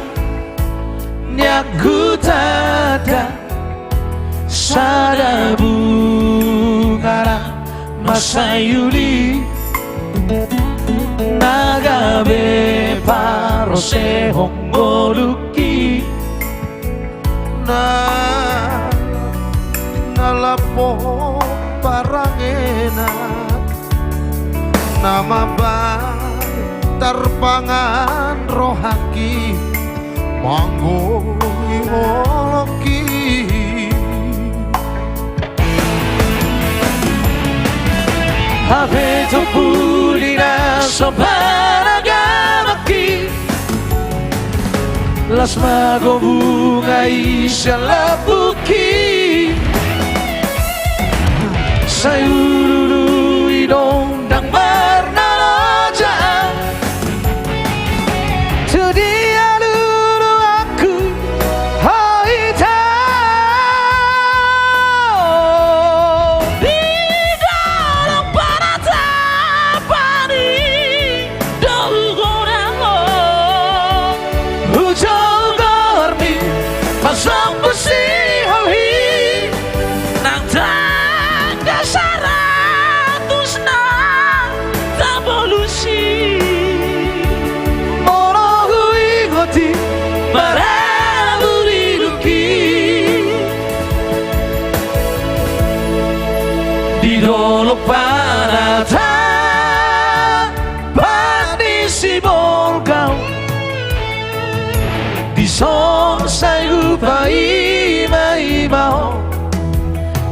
Niak gutada Sada bungara Masayuli Nagabe parose hongoluki na nalapo parangena nama ba tarpangan rohaki manggo iholoki Hape topu di naso paragamaki Las mago bunga isya lapuki Sayururu idong dang marna roja Tudia dulu di dolo panata pati si bolgau di son sai gupa ima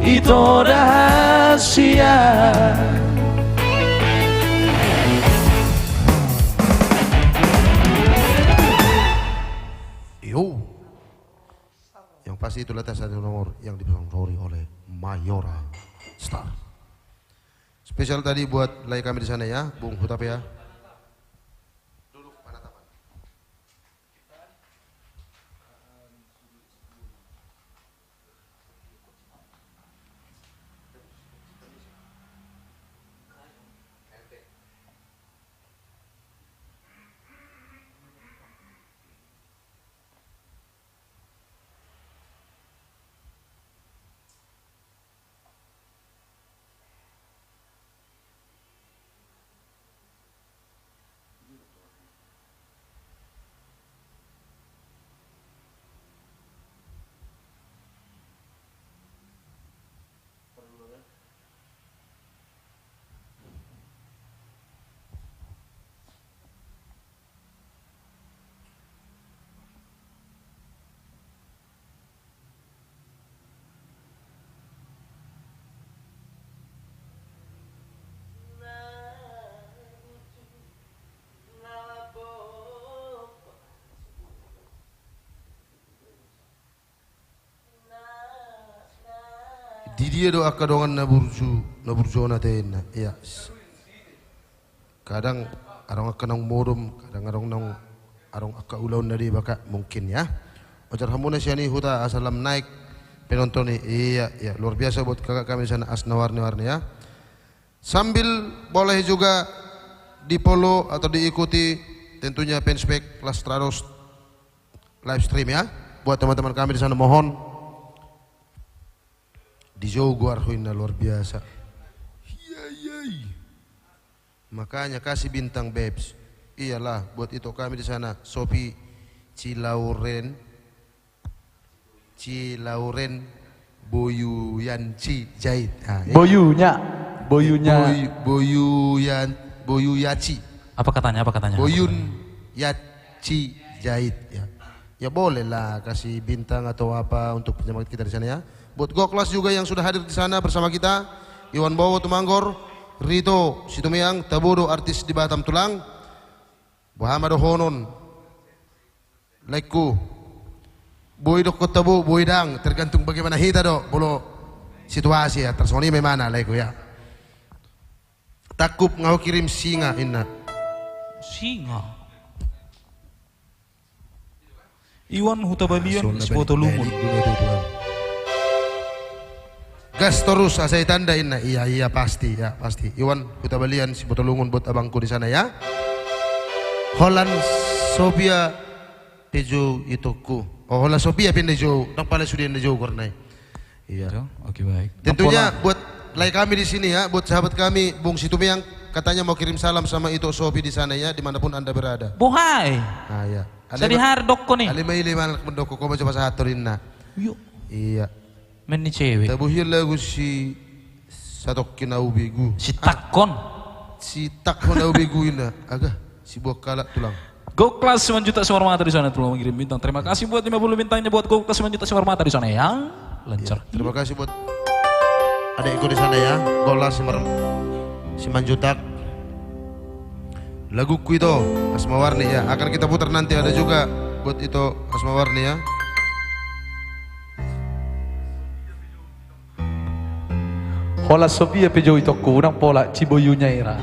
itu rahasia. Yo, yang pasti itu letak satu nomor yang disponsori oleh Mayora Star. Spesial tadi buat lay kami di sana ya, Bung Hutap ya. Di dia doa kadongan naburju na tena ya. Kadang arong akanang modom, kadang arong akka ulaun nadi baka mungkin ya. Ojar hamuna siya ni huta asalam naik penonton ni iya ya luar biasa buat kakak kami di sana asna warni-warni ya. Sambil boleh juga di follow atau diikuti tentunya Fanspage Lastrados live stream ya. Buat teman-teman kami di sana mohon di jauh arhuina luar biasa. Makanya kasih bintang babes. Iyalah buat itu kami di sana Sophie Cilauren Boyuyanci Jahit. Boyunya Boyuyaci. Apa katanya? Boyun Yaci Jahit ya. Ya boleh lah kasih bintang atau apa untuk penyemangat kita di sana ya. Buat Goklas juga yang sudah hadir di sana bersama kita, Iwan Bowo Tumanggor, Rito Situmiang, Tabodo artis di Batam Tulang, Muhammad Honon, Lekku, Boy Dok Kotabu, Boy Dang, tergantung bagaimana hita dok, bolo situasi ya, tersoni memana Lekku ya. Takup ngau kirim singa inna. Singa. Iwan Hutabalian foto lumut. Gas terus saya tanda inna. Iya pasti ya pasti. Iwan Hutabalian si Botolungun buat abangku di sana ya. Holland Sophia Pejo ituku. Oh Holland Sophia pindah jauh. Nang pala sudah jauh karena. Iya. Oke baik. Tentunya buat lay kami di sini ya, buat sahabat kami Bung Situmiang katanya mau kirim salam sama itu Sophie di sana ya, dimanapun anda berada. Bohai. Ah ya. Sadi hardok ko nih. Alimay liman mendoko ko coba satu rinna. Yuk. Iya. Men ni cewek. Tabuhil lagu si Satok Kinaubigu. Si Takon. Si Takon Naubigu ina. Agak si buah kalak tulang. Goklas 9 juta Simarmata di sana telah mengirim bintang. Terima kasih buat 50 bintangnya buat Goklas 9 juta Simarmata di sana ya. Lancar. Ya, terima kasih buat adikku di sana ya. Goklas si Manjutak. Laguku itu Asma Warni ya. Akan kita putar nanti ada juga buat itu Asma Warni ya. Hola Sofia Pejo itu kurang pola Ciboyunya era.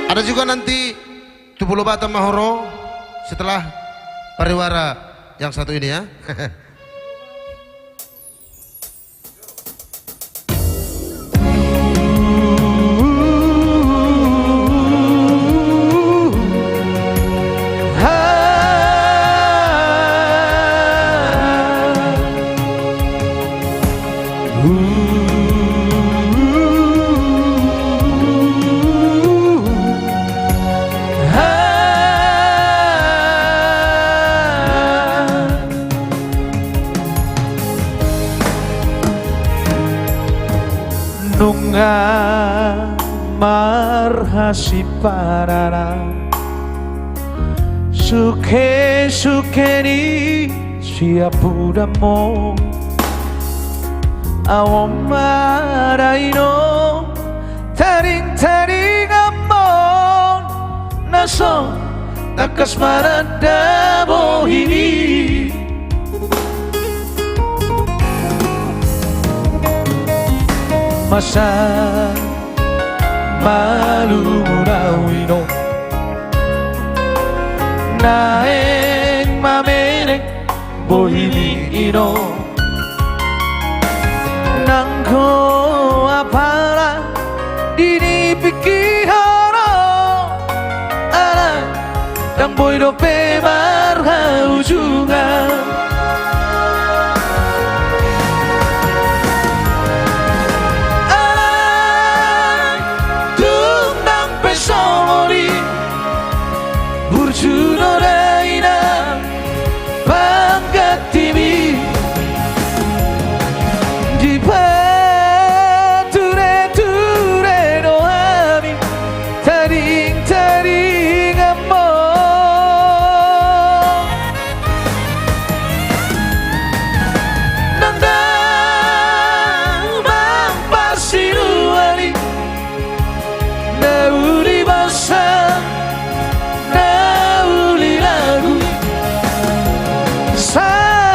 Ada juga nanti Tupulu Batam Mahoro setelah pariwara yang satu ini ya. marhasiparara suke ni siapudamo awamarai no taring amon naso takas marada bohini masa malu murawino naeng mameneng bohini ino nangko apala dini pikihara ala dang boy dope marha ujungan Somori burjuno raina pangkatimi di pature doami taring amo nandang mang pasiruani nauli basa nauli lagu satu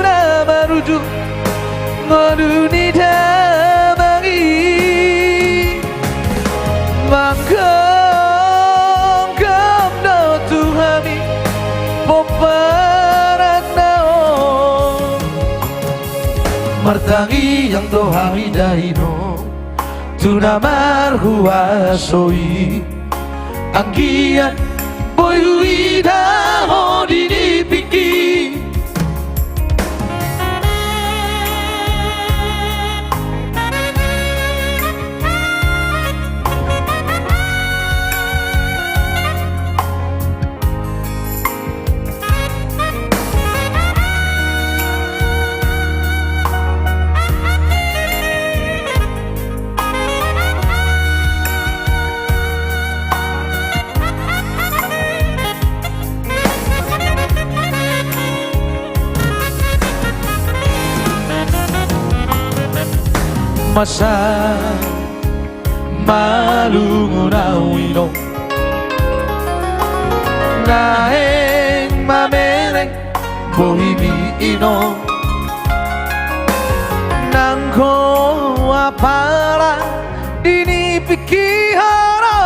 nama rujuk ngoduni damangi mangkong kamdo tuhami poparan naon martangi yang dohami daino Tuna marhua soi anggian boy uida hodini piki masa malu ngunawino naeng mamereng bohimi ino nangko apara dini pikihara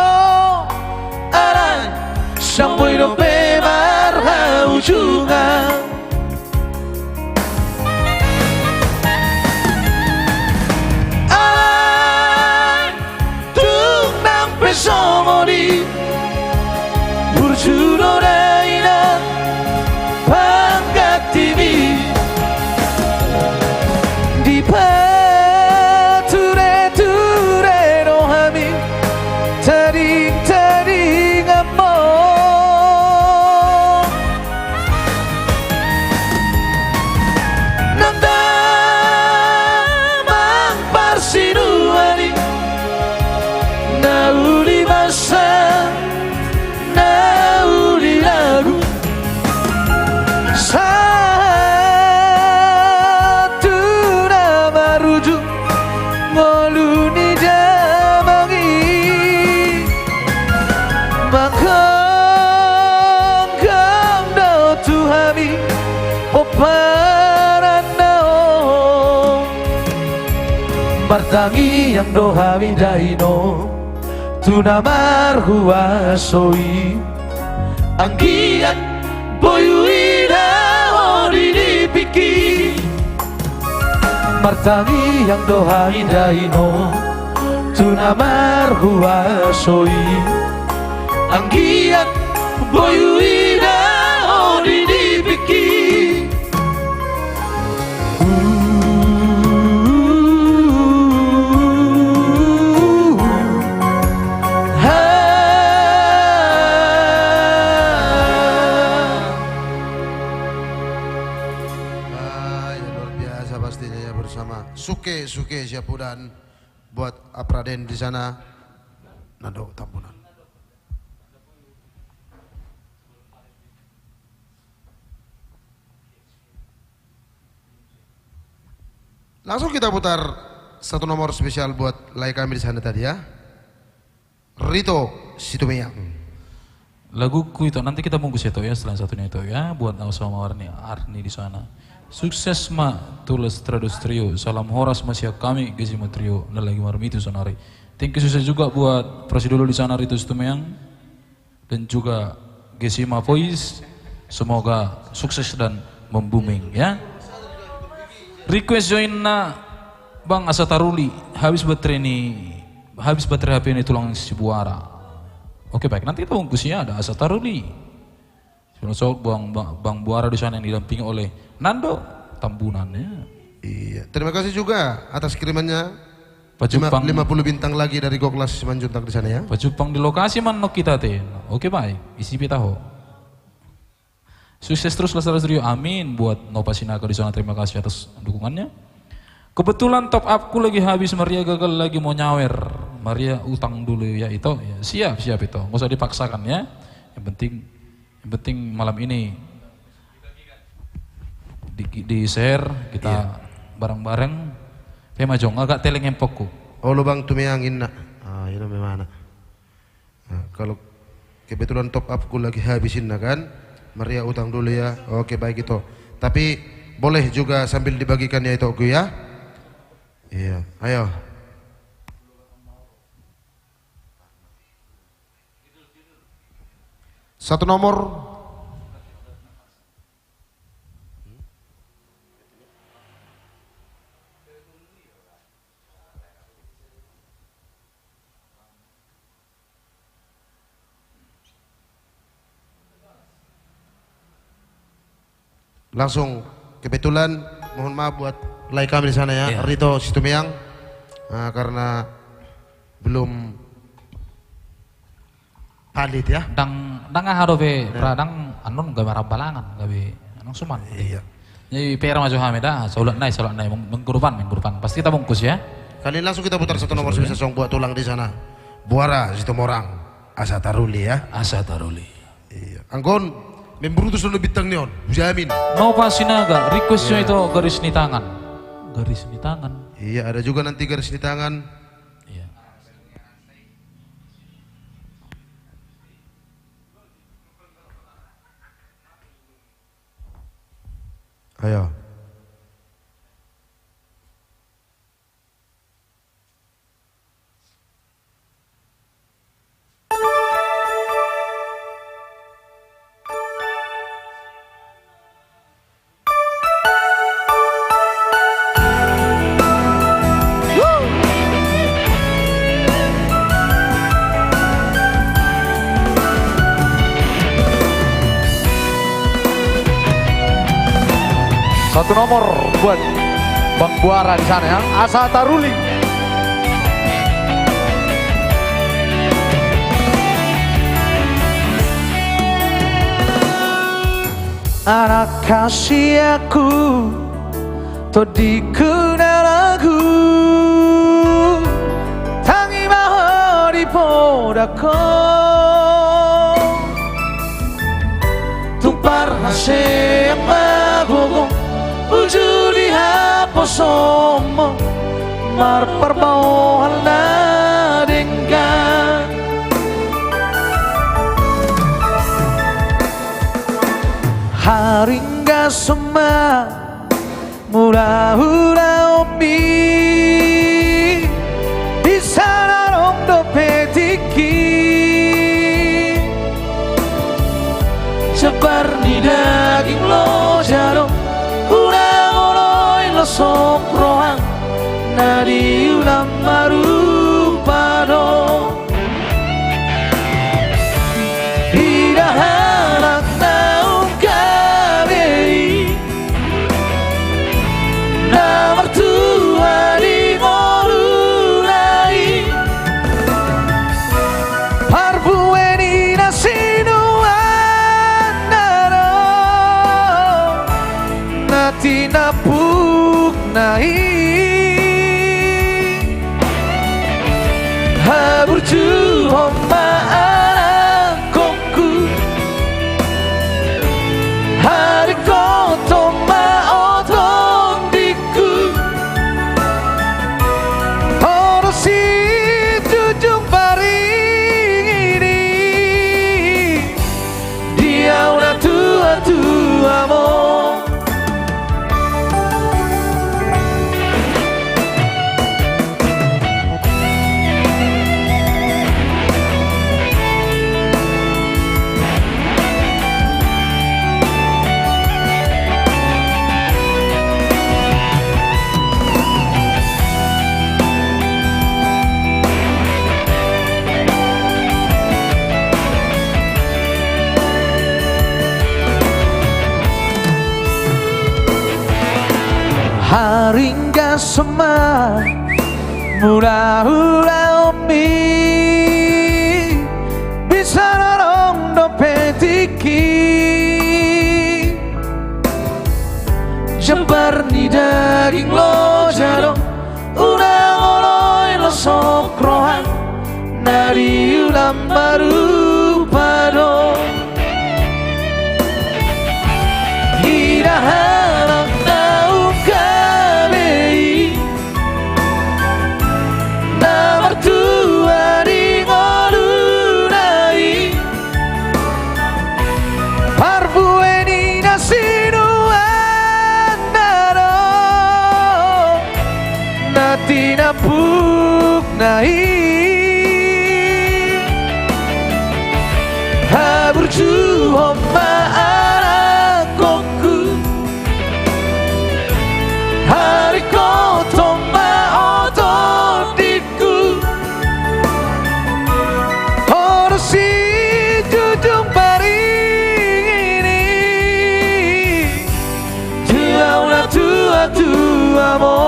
aran sang boy dope marha ujungan Somori burjuno raina pangkatimi di pature rohami taring amo nanda mang parsinuani nauli masa nauli lagu satu nama rujuk ngoluni damangi makang kamdo tuhami oparan naon martangi yang dohami daino Tuna marhua soi anggian boy uida hodini piki martangi yang dohai daino Tuna marhua soi anggian boy uida hodini piki Suke Syapudan buat Apraden di sana. Nado Tambunan. Langsung kita putar satu nomor spesial buat lai kami di sana tadi ya. Rito Situmeyang. Laguku itu nanti kita bungkus itu ya setelah satunya itu ya buat sama Arni di sana. Sukses ma tulis Trados Trio. Salam horas masih kami Gesima Trio dan lagi malam itu sonari. Thank you sukses juga buat Prasidolo di sana Rito Situmeyang dan juga Gesima Voice. Semoga sukses dan membuming ya. Request join na Bang Asataruli habis baterai HP ini tulang si Buara. Oke baik, nanti kita bungkusnya ada Asataruli. So, Bang Buara di sana yang didampingi oleh Nando Tambunan ya. Iya, terima kasih juga atas kirimannya. Pacupang 50 bintang lagi dari Goklas Simanjuntak di sana ya. Pacupang di lokasi man kita teh. Oke baik, isi pita ho. Sukses terus Lestari Studio, amin buat Nova Sinaka di sana. Terima kasih atas dukungannya. Kebetulan top upku lagi habis, Maria gagal lagi mau nyawer. Maria utang dulu ya itu. Ya, siap itu. Nggak usah dipaksakan ya. Yang penting malam ini di share kita bareng-bareng. Pema jong agak teleng empokku. Oh lubang tumeyangin nak. Ah, ini memang. Nah, kalau kebetulan top upku lagi habisin nak kan. Maria utang dulu ya. Oke baik itu. Tapi boleh juga sambil dibagikannya itu aku ya. Iya, ayo. Satu nomor. Langsung kebetulan mohon maaf buat like kami di sana ya, Rito Situmeyang, karena belum valid ya. Dang harobe pradang anon gawe rambalangan gawe anong suman. Iya. Jadi pera maju hamida, salat nai mengkurban pasti kita bungkus ya. Kali langsung kita putar satu nomor spesial song buat tulang di sana. Buara Situmorang, Asataruli ya. Asataruli. Iya. Anggon membrutus dulu bintang neon, jamin. Nova Sinaga, requestnya itu garis ni tangan. Garis ni tangan. Iya, ada juga nanti garis di tangan. Iya. Ayo. Satu nomor buat Bang Buara di sana ya. Asataruli. Anak kasih aku to dikenal aku tangi maho di podako tumpar hasil mabugong ujuli haposomo marperbauhan na dengan haringga suma mula-hula omi bisa narong dopetiki seperti daging lo jaro ulang-ulang lo sokroang nadi ulang marupado tidak halak naung kabei na mertua berjuang maanakku hari koto maoton diku oro si jujung paring ini dia udah tua mo. Haringga sema mula-hula umi bisa nolong dompet iki jembar ni daging lo jadong unang oloi lo sokrohan nari ulam baru pado irahan naung kabei namar tua di ngolunai parbueni nasinuan naro nati napuk nai haburju maanakku hari koto maoton diku oro si jujung paring ini tua mo.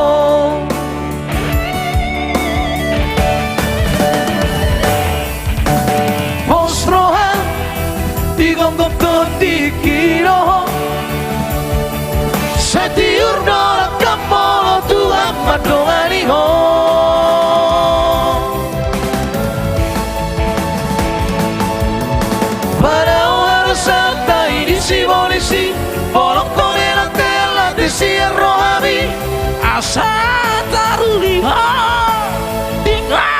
Posrohan digonggong dikiro setiur nolak kamu Tuhan madongani ho pada harus santai di si polisi polong kone tela di si rohani asa taruli ha tinggalui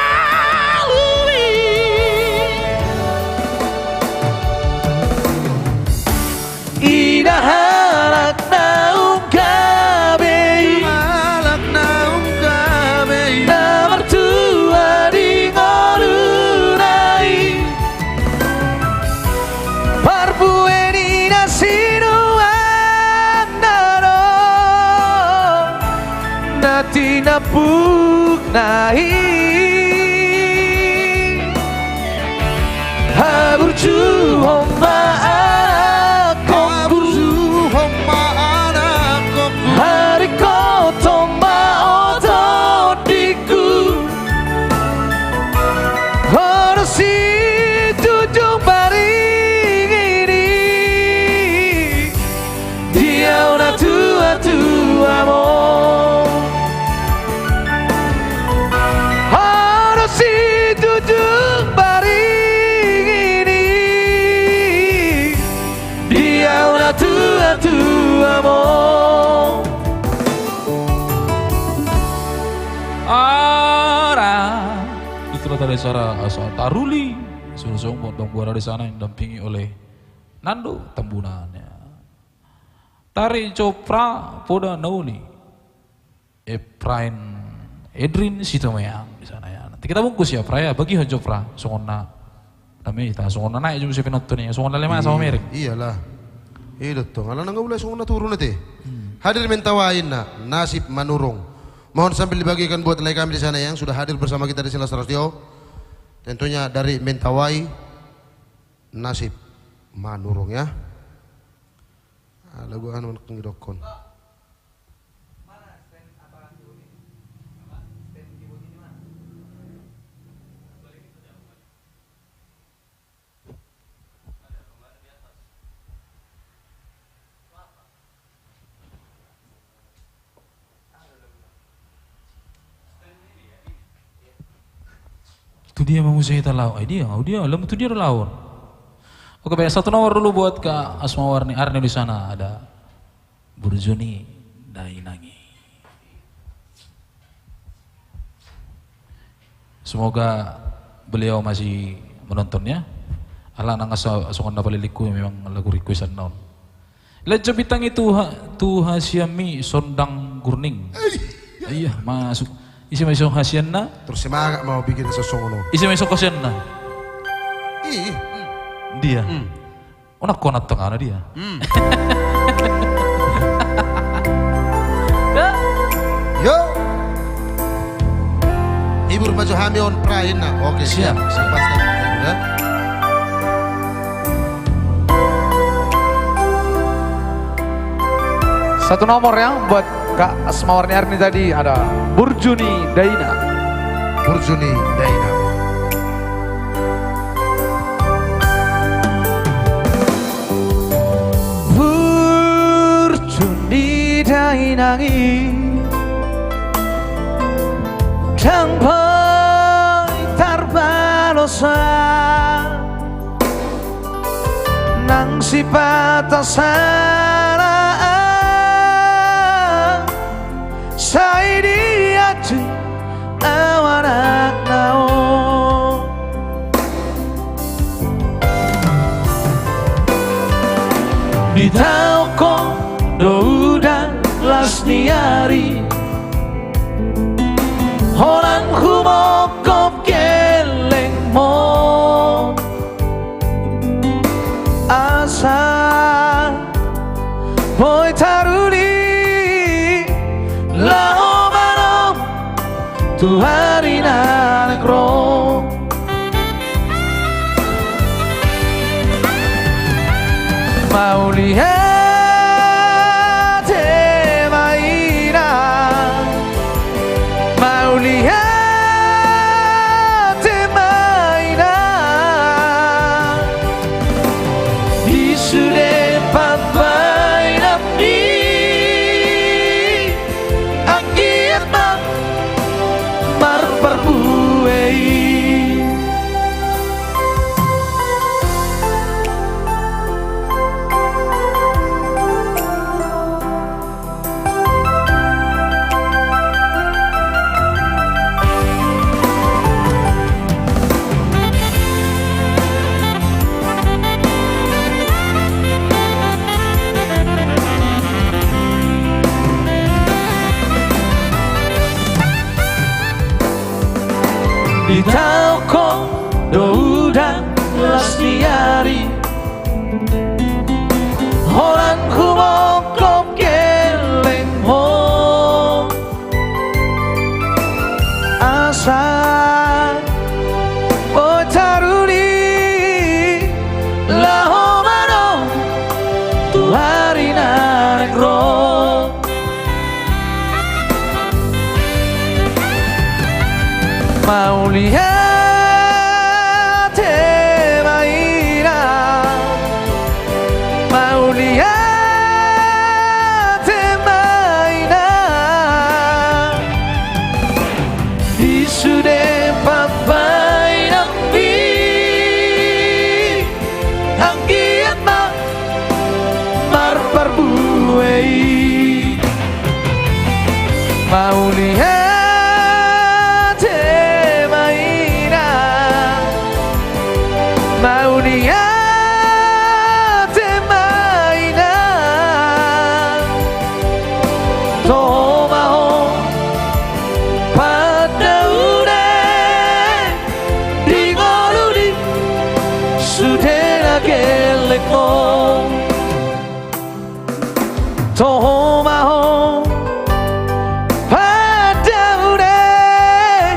idaharak naung kabei namar tua di ngolunai parbueni nasinuan naro nati napuk nahi haburju maanakku hari koto maoton diku oro si jujung paring ini dia udah tua mo oro si jujung paring ini dia udah tua mo. Ara itulah tadi suara asal Taruli Sulsung Bondong Buara di sana yang dampingi oleh Nando Tambunannya Tari Copra Poda Nauni Eprain Edrin Sitomayang di sana ya. Nanti kita bungkus ya Praya bagi Ho Copra songonna kami kita songonna naik juga pinotnya songonna lima sama merek. Iyalah. Iya tuh, kalau nggak boleh songonna turun nanti. Hadir mentawain nasib manurung. Mohon sambil dibagikan buat nilai kami di sana yang sudah hadir bersama kita di Silas Radio. Tentunya dari Mentawai nasib manurung ya. Lagu anu ngidokon. Itu dia mengusahi talau. Dia lem itu dia lawan. Oke, baik, satu nomor dulu buat Kak Asmawarni Arni di sana ada Burjuni Dainangi. Semoga beliau masih menontonnya. Ala nang asokon na paliliku memang lagu requestan naon. Lejo bitang itu Hasyami Sondang Gurning. Iya, masuk. Isi masuk Hasyanna. Terus semangat mau bikin sesuatu. Isi masuk Hasyanna. Dia. Onak konat tengah dia. Yo. Ibu maju hamion prain na. Oke, siap. Pasti ya. Satu nomor ya buat Kak Asmawarni Arni tadi ada Burjuni Daina. Burjuni Daina. Burjuni Dainangi Tanpa tarbalosa Nang sifat sana Saidi atu awanak nao Di tauko doudan lasniari Orang humokop keleng mo Asa boy taruli Lao manom Tuhari na negro Mau lihat Maina Mau lihat Maina Di sude papai namni Angkiat mak Mar perbuai Di tauko doudan lasniari Orang humokop keleng mo Asa boy taruli Laho mano Tuhari na negro Mau lihat Maina Mau lihat Maina Di sude papai nampi Angkiat mak Mar perbuai Mau lihat Mau lihat Maina Toh mau pada udah Di ngoludi Sudah gelek mo Toh mau pada udah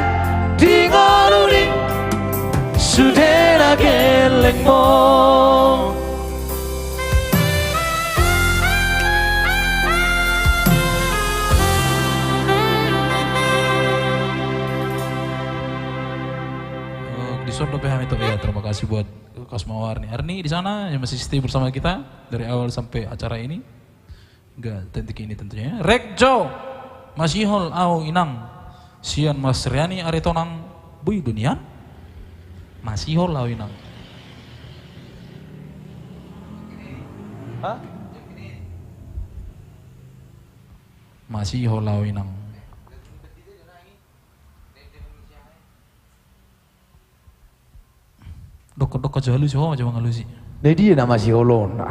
Di ngoludi Sudah gelek mo Di sono PHM itu ya. Terima kasih buat Kak Asmawarni Arni di sana yang masih stay bersama kita dari awal sampai acara ini. Enggak detik ini tentunya. Rekjo Masihol au inang Sian Mas Riani Aritonang Bui Dunian Masih holau inang. Hah? Masih holau inang. Dok jauh lu sih, coba ngalu sih. Nah dia nama si Holon.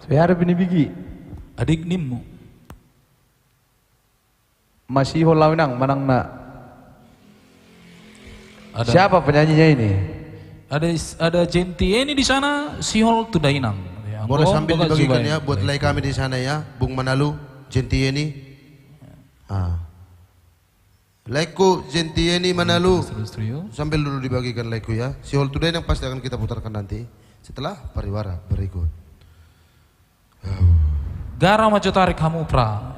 Saya harap ini bigi. Adik nimmu. Masih holau nang manang na. Ada, Siapa penyanyinya ini? ada Genti ini di sana, Sihol Tudainang. Ya, Boleh Angkong, sambil Bapak dibagikan Zubair. ya buat lay kami di sana ya, Bung Manalu, Gentieni. Laiku Gentieni Manalu. Terus trio. Sambil dulu dibagikan laiku ya. Si Hol Today yang pasti akan kita putarkan nanti setelah pariwara berikut. Gara maco tarik kamu pra.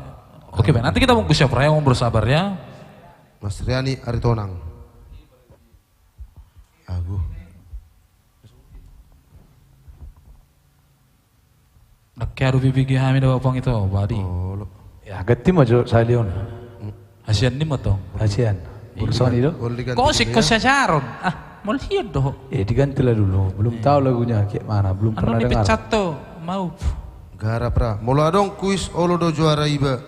Oke, Ben, nanti kita mau siap ya, mau bersabar ya. Mas Riani Aritonang. Agu. Nak karu bibi kami dah bapang itu, badi. Oh, lo. Ya gati maju saya Leon. Asian ni matong. Asian. Urusan itu. Boleh diganti Kau dulu sih ya. kau sajaron. Mau lihat doh. Digantilah dulu. Belum tahu lagunya kayak mana. Belum Anu pernah ni dengar. pecat tuh, mau. Gara pra. Mula dong kuis olodo juara iba.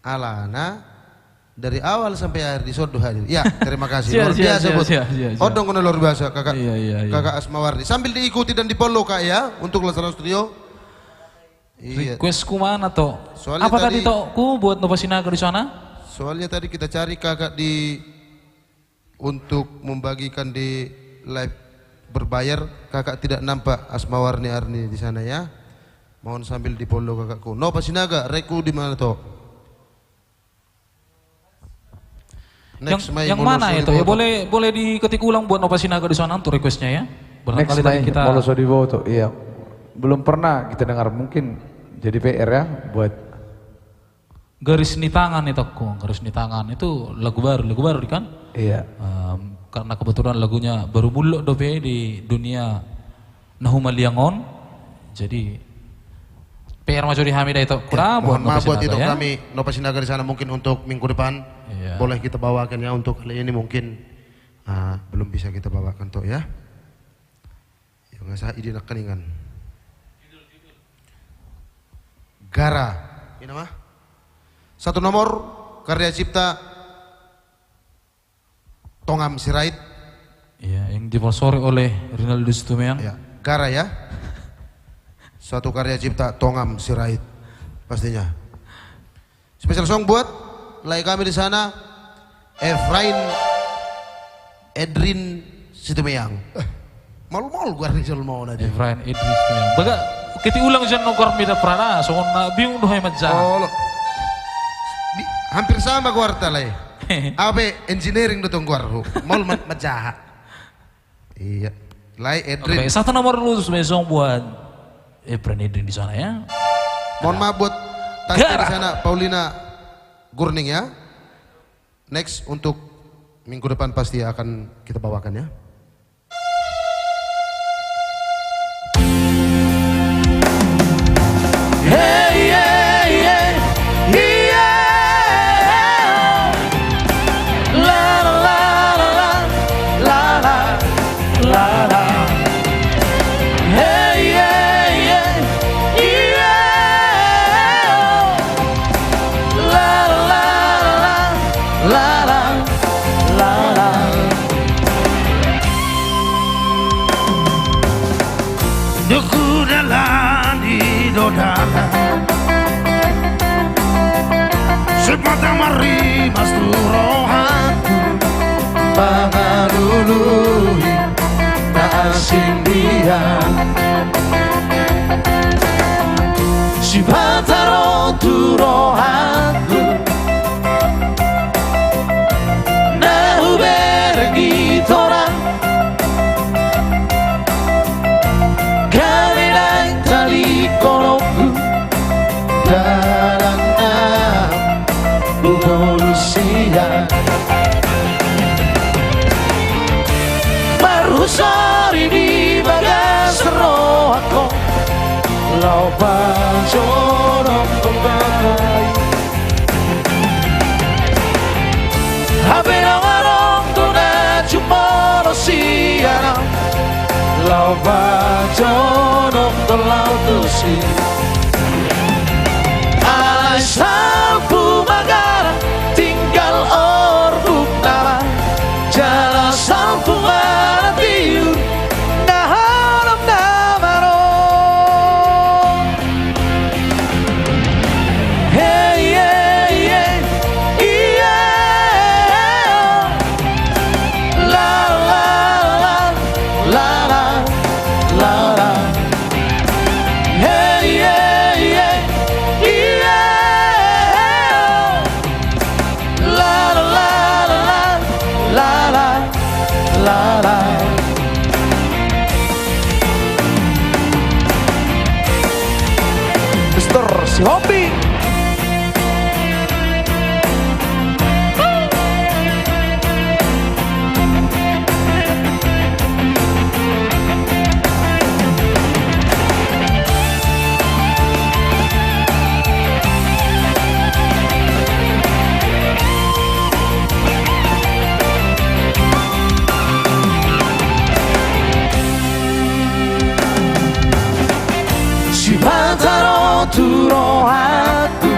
Alana dari awal sampai akhir di sodo hadir. Ya, terima kasih. Luar biasa buat. Odong kono luar biasa kakak. Iya. Kakak Asmawarni. Sambil diikuti dan di-follow Kak ya untuk Lazarus Studio. Iya. Requestku mana toh? Soalnya Apa tadi tadi- toh? Ku buat Nova Sinaga di sana? Soalnya tadi kita cari kakak di untuk membagikan di live berbayar, kakak tidak nampak Asmawarni Arni di sana ya. Mohon sambil di-follow kakakku. Nova Sinaga, Reku di mana toh? Yang mana itu? Ya boleh diketik ulang buat Nova Sinaga di sana untuk requestnya ya. Next Barangkali tadi May kita Molo Sodiboto. Iya. Belum pernah kita dengar, mungkin jadi PR ya buat garis ni tangan itu aku, garis ni tangan itu lagu baru kan? iya. Karena kebetulan lagunya baru buluk dope di dunia Nahumaliangon. Jadi PR Majuri Hamida itu kurang buat Mohon Nova maaf buat Sinaga itu ya. kami Nova Sinaga di sana mungkin untuk minggu depan Iya. boleh kita bawakan ya, untuk kali ini mungkin belum bisa kita bawakan toh ya. Yang nggak sah ide nak keningan. Gara, ini nama? Satu nomor karya cipta Tongam Sirait. Iya, yang disponsori oleh Rinaldo Situmeang. Ya, Gara ya. Suatu karya cipta Tongam Sirait pastinya. Special song buat lay kami di sana Edrin Situmeang. Malu-malu gua nih mau nanti. Efrain Idris Situmeang. Baga kiti ulang jan nogor mida prana, so na bingung doh majah. Oh, hampir sama kuarta lah. Abe engineering dotong kuarhu. Mal majah. Iya. Lay Edrin. Oke, satu nomor dulu mesong buat Efrain Idris di sana ya. Mohon maaf buat tasnya di sana Paulina Gurning ya. Next untuk minggu depan pasti akan kita bawakan ya. Hey, yeah, yeah, yeah. La la la la la la la la. Hey, yeah, yeah, yeah. La la la la la la. Duku dalam didodana sepatah mari mas turohanku pangalului tak asing dia si pataro turohanku nahu bergi torang kalilang tali konoku dalam Rusia baru sari di bagas rohako lau pancorong kembali habe nongarong tuna cuma lau bajono kolau tusi alai salpu magara tinggal orbuk nama jala salpu maratiur nahalam namaro hey yeah yeah yeah la la la la la la la hey yeah yeah yeah la la la la la la la Mister si Hobi si pantano turo aku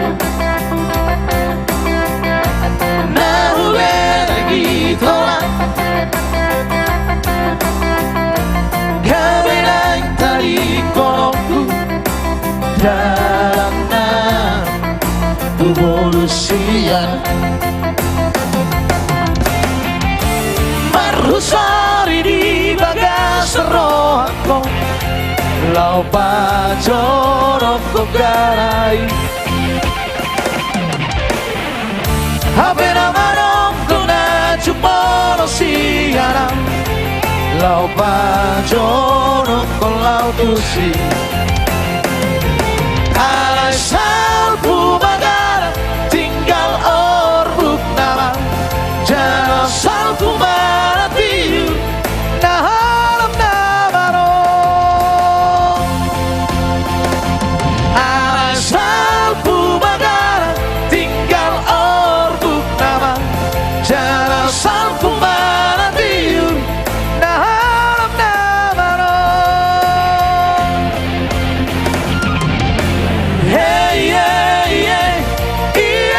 nahuwe lagi tolak kabelang tadi kolongku dalam evolusian marusari di bagas rohku lau bajono kogarai Habena manong kuna chupono siaram lau bajono kolau tusi alai salpu magara tinggal orbuk nama jana salpu maratiu nahalam namaro alai salpu magara tinggal orbuk nama jana salpu maratiu nahalam namaro hey yeah yeah yeah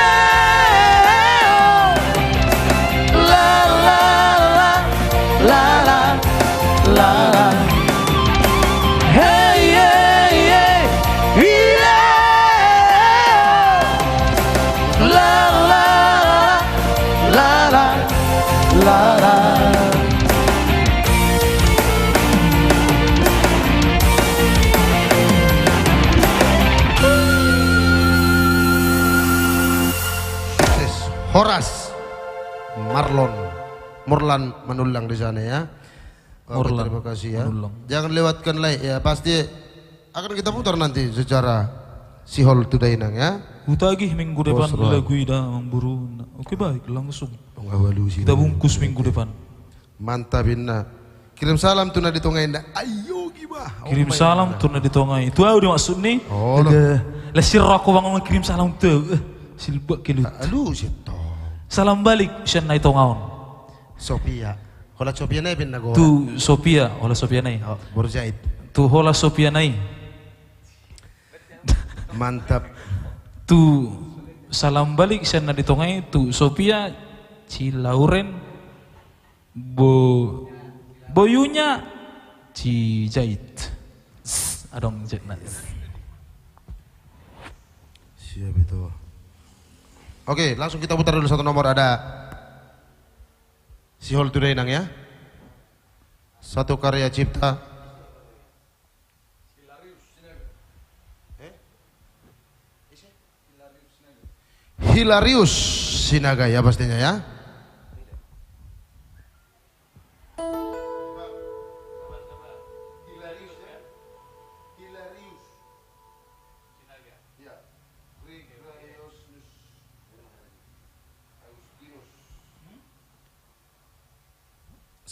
la la la la la la la hey yeah yeah yeah la la la la la la Sukses. Horas Marlon Murlan Manulang di sana ya. Oke, Murlan terima kasih ya. Manulang. Jangan lewatkan like ya, pasti akan kita putar nanti secara Sihol Tudainang ya. Utagih minggu depan Bos, lagu ida memburu. Oke baik langsung. Pengawalusi. Kita bungkus minggu depan. Mantap Inna. Kirim salam tuna di Tonga Indah. Ayo gimana? Kirim salam turun di tongai. Itu udah maksud nih. Oh, Lah si rako bangun kirim salam tuh. Silbak kilut. aduh sito. Salam balik siya na itongaon. Sophia. Hola Sophia na ibin nago. Tu Sophia, hola Sophia nai. Oh, Borjait. Tu hola Sophia nai. Mantap. Tu salam balik siya na ditongai. Tu Sophia ci Lauren boyunya ci Jait. Adong Jait na. Siap itu. Oke, langsung kita putar dulu satu nomor, ada Sihol Tudainang ya. Satu karya cipta Hilarius Sinaga ya pastinya ya.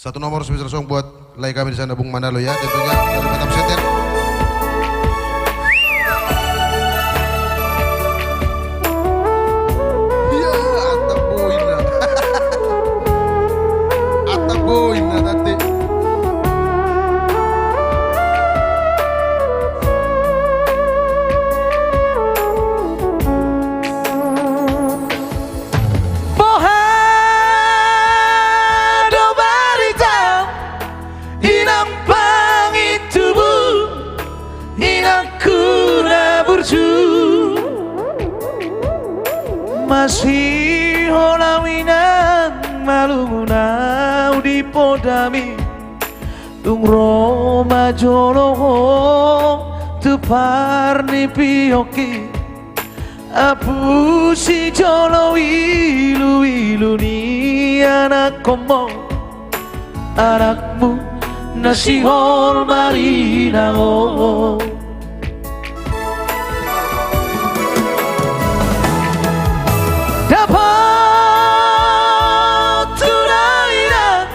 Satu nomor spesial song buat lay kami di sana Bung Manalo ya, tentunya dari Batam Seter. Iya, ataboina. Ataboina tadi. nasi holawinang malungunau di podami tung Roma joloho tu parni pioki apu si jolo ilu ilu ni anak komo anakmu nasi hol marina oh. Dapat tunainan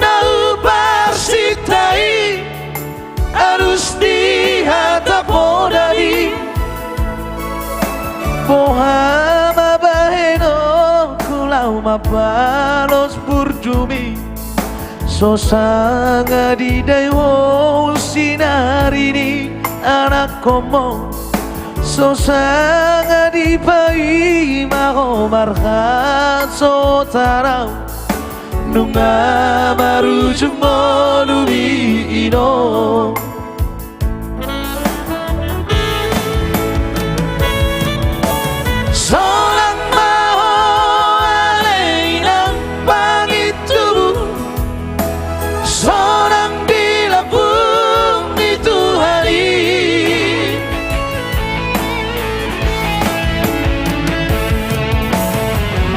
nau bersitai harus dihatap modali Pohama baheno kulau mapalos burjumi Sosanga di dewo sinarini anak komo Sosanga di pai maho marhat sotarau Nunga maru jumolu ino Solang maho aleinang pangitubu Seorang dilapung di Tuhani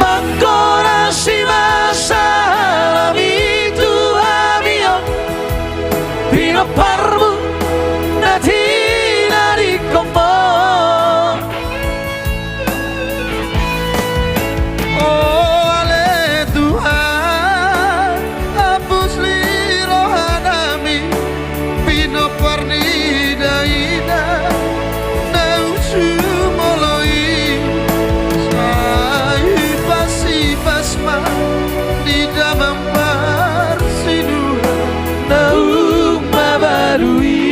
Mengkorasi masalah itu hamion Pino parmu nanti dari komong Oh ale Tuhan hapus li rohanami Pino parni daina nau sumoloi Sai pasi pasma di dalam parsiduhan Nau mabarui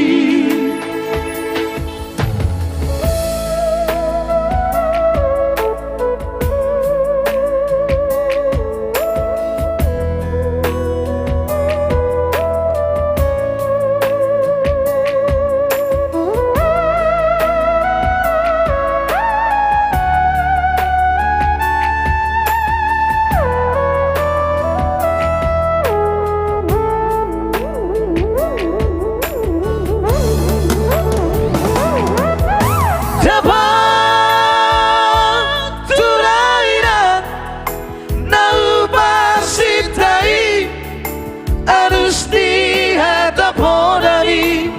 Dapat tunainan nau bersitai harus dihatap hodari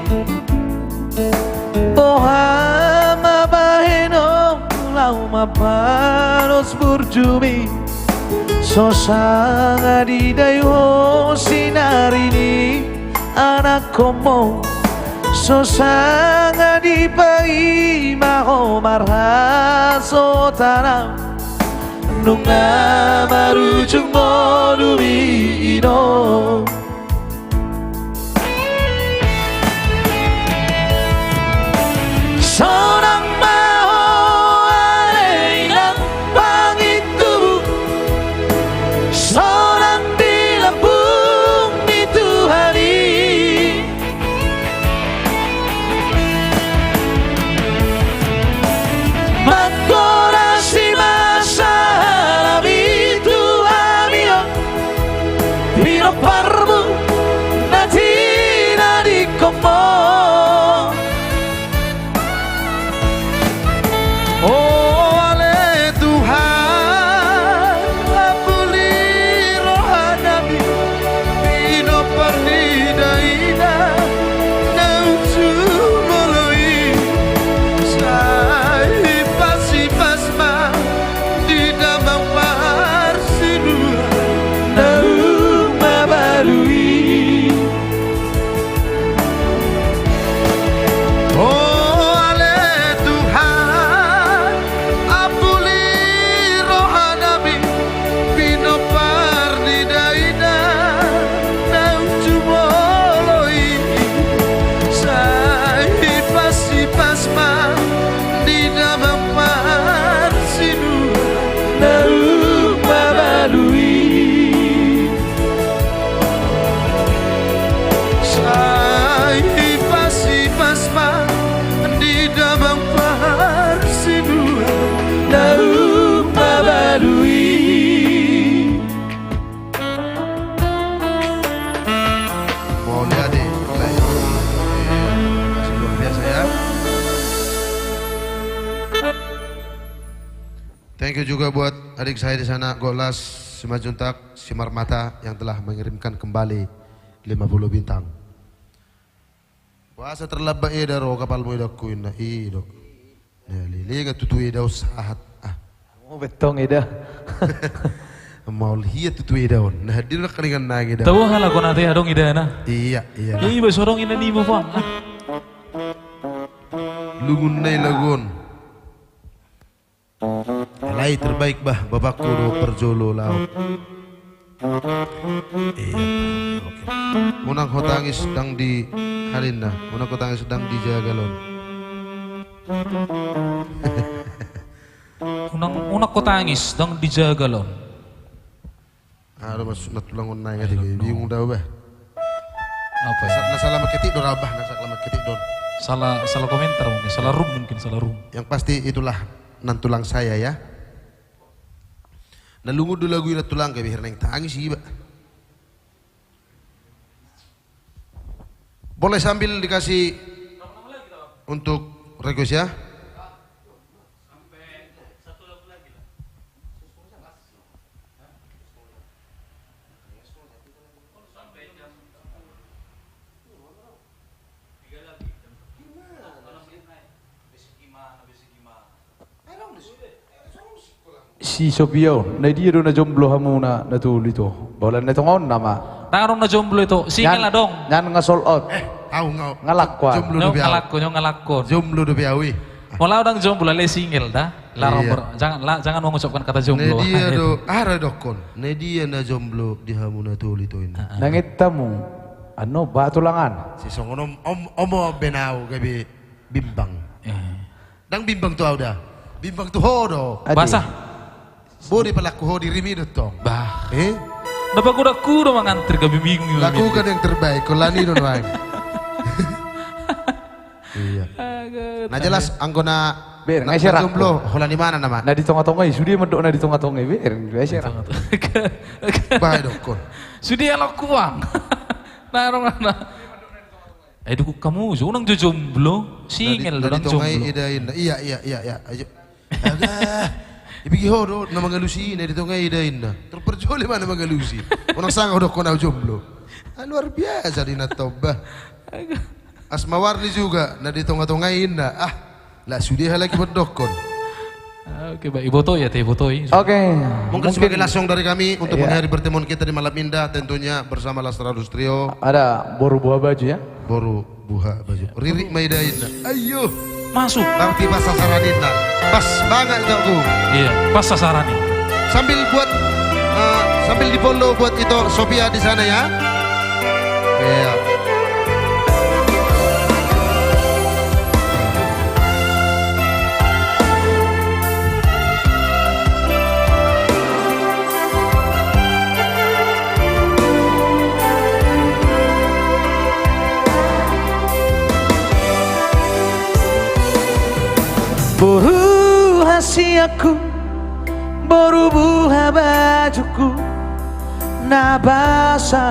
Pohama baheno lau mapalos burjumi Sosanga di dayo sinarini anak komo Sosanga di pai maho marha sotana Nunga maru jumolu ino Seorang maho aleinang pangitubu Seorang dilapung di Tuhani Mengkorasi masalah itu hamion you juga buat adik saya di sana, Golas, Simajuntak, Simar Mata yang telah mengirimkan kembali 50 bintang. Puasa terlebak ida ro kapal mo idaku inna ido. Lili ka tutu ida usahat. Oh betong ida. Maul hiya tutu ida on. Nah hadir kalingan nagi ida. Tahu hal aku nanti adong ida na. Iya iya. Iya sorong ina ni mo pa. Lugun nay lagun. Alay terbaik bah bapakku do perjolo laut. Iya. Oke. Munang hotangis sedang di Halinda, munang hotangis sedang di Jagalon. Unak ko tangis dang di Jagalon. Ada mas natulang unay nga tinggi. Bingung daw ba? Apa ya? Nasalah maketik don abah, nasalah maketik don. Salah komentar mungkin, salah room. Yang pasti itulah nan tulang saya ya. Nalungod do lagu ina tulang kay bihir nang tangis iba. Boleh sambil dikasih untuk request ya. Si Sophia, na dia do na jomblo hamu na natuli to. Bolan na tongon nama. Tarong na jomblo ito, single na dong. Nyan nga sold out. Au ngau. Ngalakwan. Jomblo do Nyong biaw. ngalakon. Jomblo do biawi. Wala udang jomblo le single dah. Larang Iya. jangan mengucapkan kata Ne jomblo. dia do ara dokon. Ne dia na jomblo di hamu na tuli to ini. Nangita mo, ano, batulangan. Si songonom omo benau gabi bimbang. Eh. Dang bimbang tu auda. Bimbang tu hodo. Adi. Basah. Bodi palaku hodi rimido tong. Bah. Dapat Kuda mangantri ka bingung. lakukan yang terbaik. Kolani don wang. Iya. Nah jelas anggona Ber, ngai serak. jomblo holani mana nama? Na di tonga-tonga, sudi medok na di tonga-tonga, ber, ngai serak. Baik dokon. Sudah ala kuang. Narong na. Duku kamu, unang jomblo, single Nadi dong tongai jomblo. idain. Iya. Ayo. Agak. Ibigi hodo na mangalusi na dito nga idain na. Terperjoli mana mangalusi. Unang sanga hodo ko na jomblo. Luar biasa di natoba. Asmawarni juga na dito nga tungain na. La sudiha lagi berdokon. Oke, baik. Ibotoy ya, teh Ibotoy. Oke. Mungkin sebagai langsung dari kami untuk Iya. menghadiri pertemuan kita di malam indah tentunya bersama Lasradus Trio Ada boru buah baju ya. Boru Buha Baju Riri Maidain. Ayo Masuk. nanti pas sasaran na. Pas banget itu aku. Iya, pas sasaran nih. Sambil di follow buat itu Sophia di sana ya. Iya. Boru hasiaku, boru buha bajuku, nabasa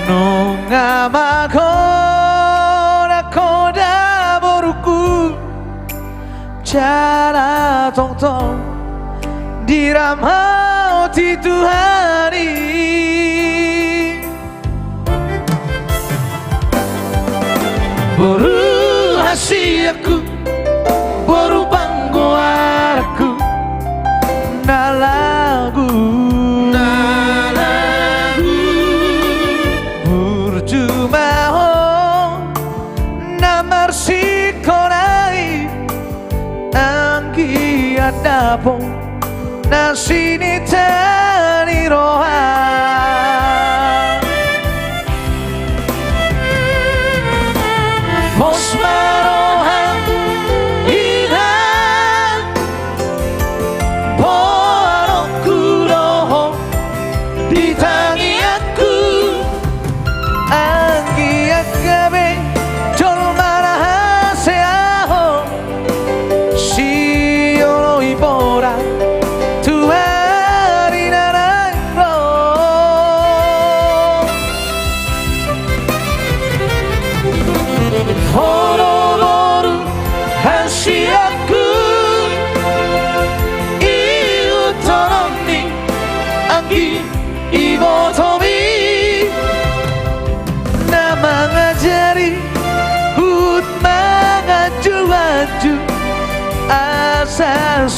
nunga magona koda boruku, cara tong-tong diramau ti Tuhani. Boru hasiaku, boru panggoaraku, na lagu Burjumaho na marsikonai anggi adapo na sinitani roha. Posmarohan ilan Poanokuroho ditangi aku Anggi agabe Jolmana haseaho Shio no ibora Tuhari narangro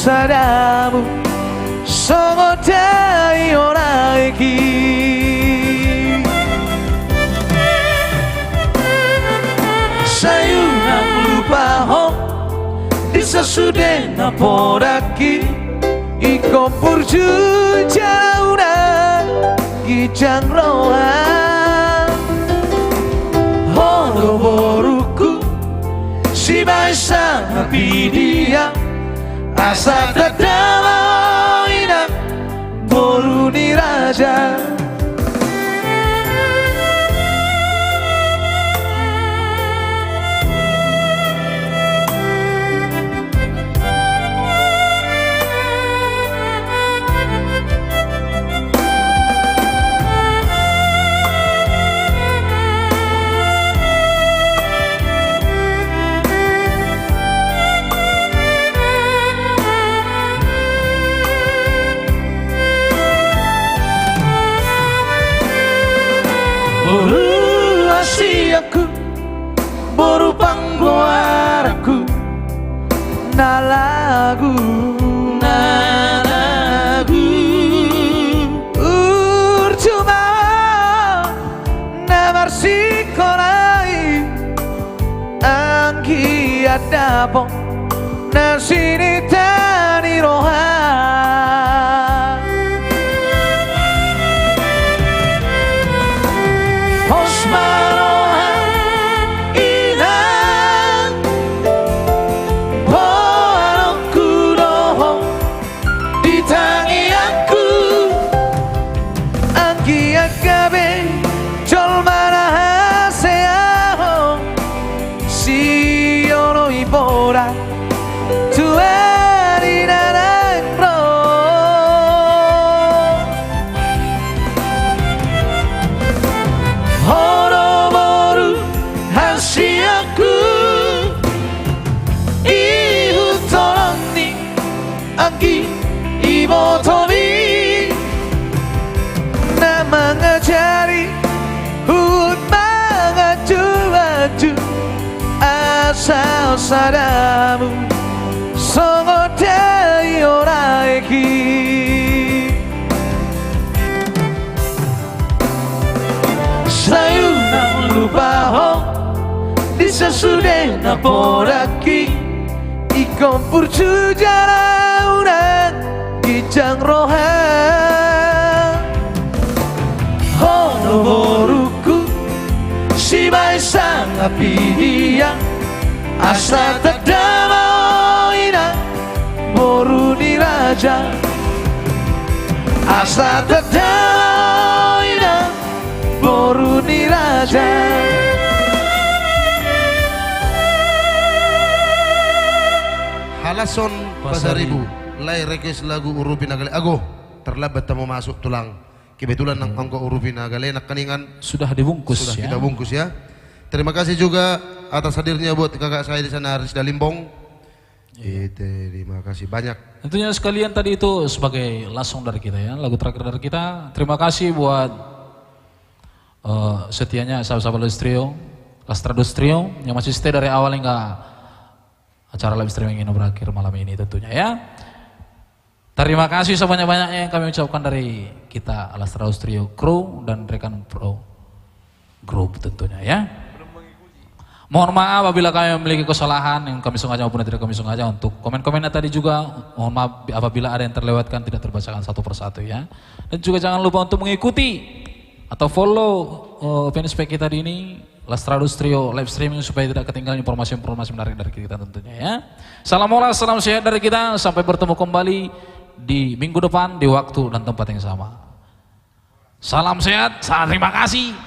sadamu songo dai ora iki sayunang lupa ho disasude na podaki iko purju jauna gijang rohan hono boruku si baisa pidia asa tadama ina boru ni raja Asiaku boru panggoaraku nalagu urcuma namarsi korai angki adapo nasini tani rohan Osmarohan inan Boarongku dohong ditangi aku Angki akabe Jolmana haseaho Siyono ibora Tuari nanak bro Horoboru hasiaku Ihu toroni Angki ibotomi Nama ngajari Hut mangaju-aju Asal sadamu Songo dai ora iki sayunang lupa ho disasude na poraki ikon purju jarauna kijang rohan hono boruku si baisang api dia asa tadama ina boru ni raja asa tadama ina boru ni raja Halason Pasaribu Lai rekes lagu urupin agale ago terlambat tamu masuk tulang kebetulan nang angko urupin agale nak keningan Sudah dibungkus sudah ya. kita bungkus ya. Terima kasih juga atas hadirnya buat kakak saya di sana Haris Dalimbong. Terima kasih banyak. Tentunya sekalian tadi itu sebagai langsung dari kita ya, lagu terakhir dari kita. Terima kasih buat setianya sahabat-sahabat Lastrados Trio yang masih stay dari awal hingga acara live streaming ini berakhir malam ini tentunya ya. Terima kasih sebanyak-banyaknya yang kami ucapkan dari kita Lastrados Trio Crew dan rekan pro group tentunya ya. Mohon maaf apabila kami memiliki kesalahan yang kami sengaja maupun tidak kami sengaja. Untuk komen-komennya tadi juga mohon maaf apabila ada yang terlewatkan tidak terbacakan satu persatu ya. Dan juga jangan lupa untuk mengikuti atau follow fanpage kita di ini Lastrados Trio live streaming supaya tidak ketinggalan informasi-informasi menarik dari kita tentunya ya. Salam moral, salam sehat dari kita, sampai bertemu kembali di minggu depan di waktu dan tempat yang sama. Salam sehat, salam terima kasih.